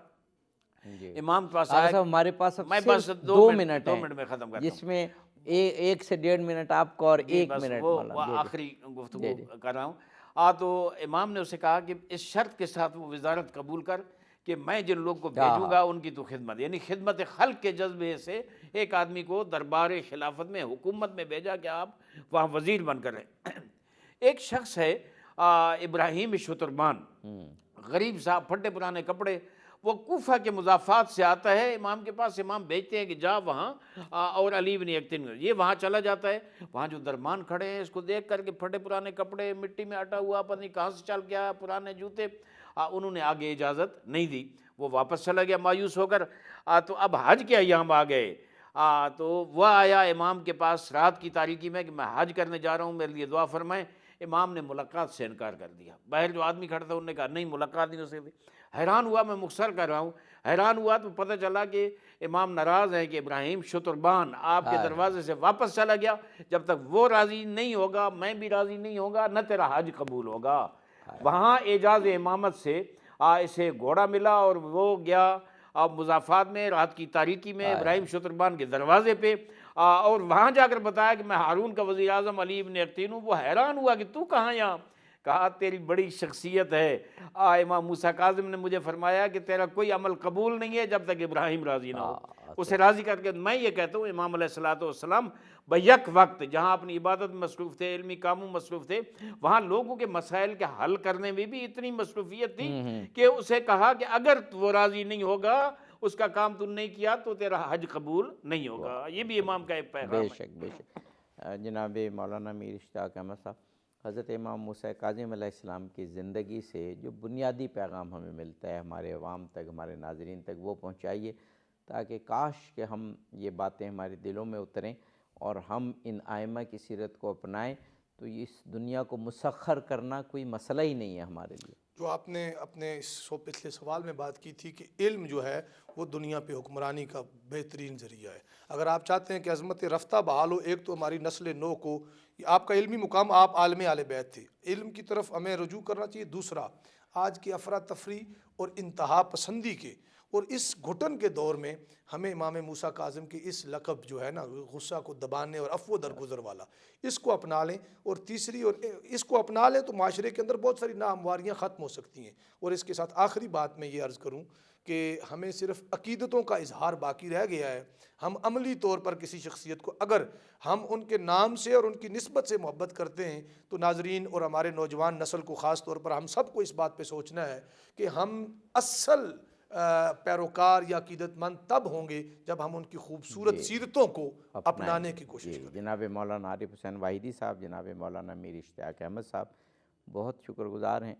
امام کے پاس آیا. ہمارے پاس میں بس 2 منٹ میں ختم کرتا ہوں، جس میں 1 سے 1.5 منٹ آپ کو اور 1 منٹ وہ آخری گفتگو کر رہا ہوں. تو امام نے اسے کہا کہ اس شرط کے ساتھ وہ وزارت قبول کر کہ میں جن لوگ کو بھیجوں گا ان کی تو خدمت، یعنی خدمت خلق کے جذبے سے ایک آدمی کو دربار خلافت میں، حکومت میں بھیجا کہ آپ وہاں وزیر بن کر رہیں. ایک شخص ہے ابراہیم شتربان، غریب صاحب، پھٹے پرانے کپڑے. وہ کوفہ کے مضافات سے آتا ہے امام کے پاس. امام بھیجتے ہیں کہ جا وہاں اور علی بن یقطین، یہ وہاں چلا جاتا ہے. وہاں جو درمان کھڑے ہیں اس کو دیکھ کر کے پھٹے پرانے کپڑے، مٹی میں اٹا ہوا، پتہ نہیں کہاں سے چل گیا، پرانے جوتے. انہوں نے آگے اجازت نہیں دی. وہ واپس چلا گیا مایوس ہو کر. تو اب حج کے ایام آ گئے. تو وہ آیا امام کے پاس رات کی تاریکی میں کہ میں حج کرنے جا رہا ہوں، میرے لیے دعا فرمائیں. امام نے ملاقات سے انکار کر دیا. باہر جو آدمی کھڑا تھا انہوں نے کہا نہیں ملاقات نہیں ہو سکتی. حیران ہوا، میں مختصر کر رہا ہوں، حیران ہوا تو پتہ چلا کہ امام ناراض ہیں کہ ابراہیم شتربان آپ کے دروازے سے واپس چلا گیا. جب تک وہ راضی نہیں ہوگا میں بھی راضی نہیں ہوگا، نہ تیرا حج قبول ہوگا. وہاں اعجاز امامت سے اسے گھوڑا ملا اور وہ گیا مضافات میں رات کی تاریکی میں ابراہیم شتربان کے دروازے پہ. اور وہاں جا کر بتایا کہ میں ہارون کا وزیر اعظم علی بن یقطین ہوں. وہ حیران ہوا کہ تو کہاں یہاں؟ کہا تیری بڑی شخصیت ہے. امام موسیٰ کاظم نے مجھے فرمایا کہ تیرا کوئی عمل قبول نہیں ہے جب تک ابراہیم راضی نہ ہو. اسے راضی کر کے میں یہ کہتا ہوں امام علیہ السلام بیک وقت جہاں اپنی عبادت میں مصروف تھے، علمی کاموں میں مصروف تھے، وہاں لوگوں کے مسائل کے حل کرنے میں بھی اتنی مصروفیت تھی کہ اسے کہا کہ اگر وہ راضی نہیں ہوگا، اس کا کام تو نہیں کیا تو تیرا حج قبول نہیں ہوگا. یہ بھی امام کا ایک پیغام ہے. بے شک بے شک. جناب مولانا میر اشتیاق احمد صاحب، حضرت امام موسیٰ کاظم علیہ السلام کی زندگی سے جو بنیادی پیغام ہمیں ملتا ہے ہمارے عوام تک، ہمارے ناظرین تک، وہ پہنچائیے تاکہ کاش کہ ہم یہ باتیں ہمارے دلوں میں اتریں اور ہم ان ائمہ کی سیرت کو اپنائیں، تو اس دنیا کو مسخر کرنا کوئی مسئلہ ہی نہیں ہے ہمارے لیے۔ جو آپ نے اپنے پچھلے سوال میں بات کی تھی کہ علم جو ہے وہ دنیا پہ حکمرانی کا بہترین ذریعہ ہے۔ اگر آپ چاہتے ہیں کہ عظمت رفتہ بحال ہو، ایک تو ہماری نسل نو کو، آپ کا علمی مقام، آپ عالم اہل بیت تھے، علم کی طرف ہمیں رجوع کرنا چاہیے۔ دوسرا، آج کی افراتفری اور انتہا پسندی کے اور اس گھٹن کے دور میں ہمیں امام موسیٰ کاظم کی اس لقب جو ہے نا، غصہ کو دبانے اور عفو درگزر والا، اس کو اپنا لیں۔ اور تیسری، اور اس کو اپنا لیں تو معاشرے کے اندر بہت ساری ناہمواریاں ختم ہو سکتی ہیں۔ اور اس کے ساتھ آخری بات میں یہ عرض کروں کہ ہمیں صرف عقیدتوں کا اظہار باقی رہ گیا ہے۔ ہم عملی طور پر کسی شخصیت کو اگر ہم ان کے نام سے اور ان کی نسبت سے محبت کرتے ہیں تو ناظرین اور ہمارے نوجوان نسل کو خاص طور پر ہم سب کو اس بات پہ سوچنا ہے کہ ہم اصل پیروکار یا عقیدت مند تب ہوں گے جب ہم ان کی خوبصورت سیرتوں کو اپنانے کی کوشش کریں۔ جناب مولانا عارف حسین واحدی صاحب، جناب مولانا میر اشتیاق احمد صاحب، بہت شکر گزار ہیں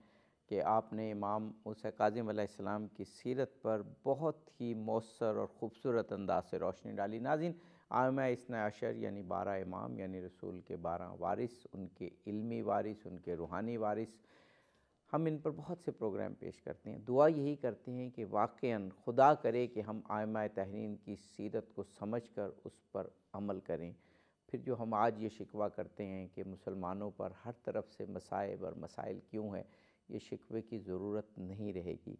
کہ آپ نے امام موسیٰ کاظم علیہ السلام کی سیرت پر بہت ہی مؤثر اور خوبصورت انداز سے روشنی ڈالی۔ ناظرین، ائمہ اثنی عشر یعنی 12 امام، یعنی رسول کے 12 وارث، ان کے علمی وارث، ان کے روحانی وارث، ہم ان پر بہت سے پروگرام پیش کرتے ہیں۔ دعا یہی کرتے ہیں کہ واقعاً خدا کرے کہ ہم ائمہ طاہرین کی سیرت کو سمجھ کر اس پر عمل کریں۔ پھر جو ہم آج یہ شکوہ کرتے ہیں کہ مسلمانوں پر ہر طرف سے مصائب اور مسائل کیوں ہیں، یہ شکوے کی ضرورت نہیں رہے گی۔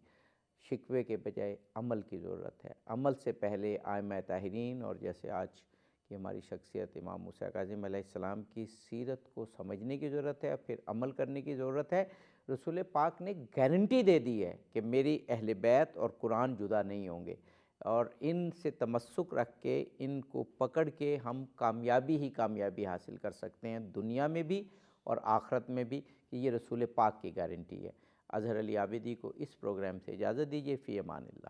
شکوے کے بجائے عمل کی ضرورت ہے۔ عمل سے پہلے ائمہ طاہرین اور جیسے آج کی ہماری شخصیت امام موسیٰ کاظم علیہ السلام کی سیرت کو سمجھنے کی ضرورت ہے، پھر عمل کرنے کی ضرورت ہے۔ رسول پاک نے گارنٹی دے دی ہے کہ میری اہل بیت اور قرآن جدا نہیں ہوں گے، اور ان سے تمسک رکھ کے، ان کو پکڑ کے ہم کامیابی ہی کامیابی حاصل کر سکتے ہیں، دنیا میں بھی اور آخرت میں بھی، کہ یہ رسول پاک کی گارنٹی ہے۔ اظہر علی عابدی کو اس پروگرام سے اجازت دیجیے۔ فی امان اللہ۔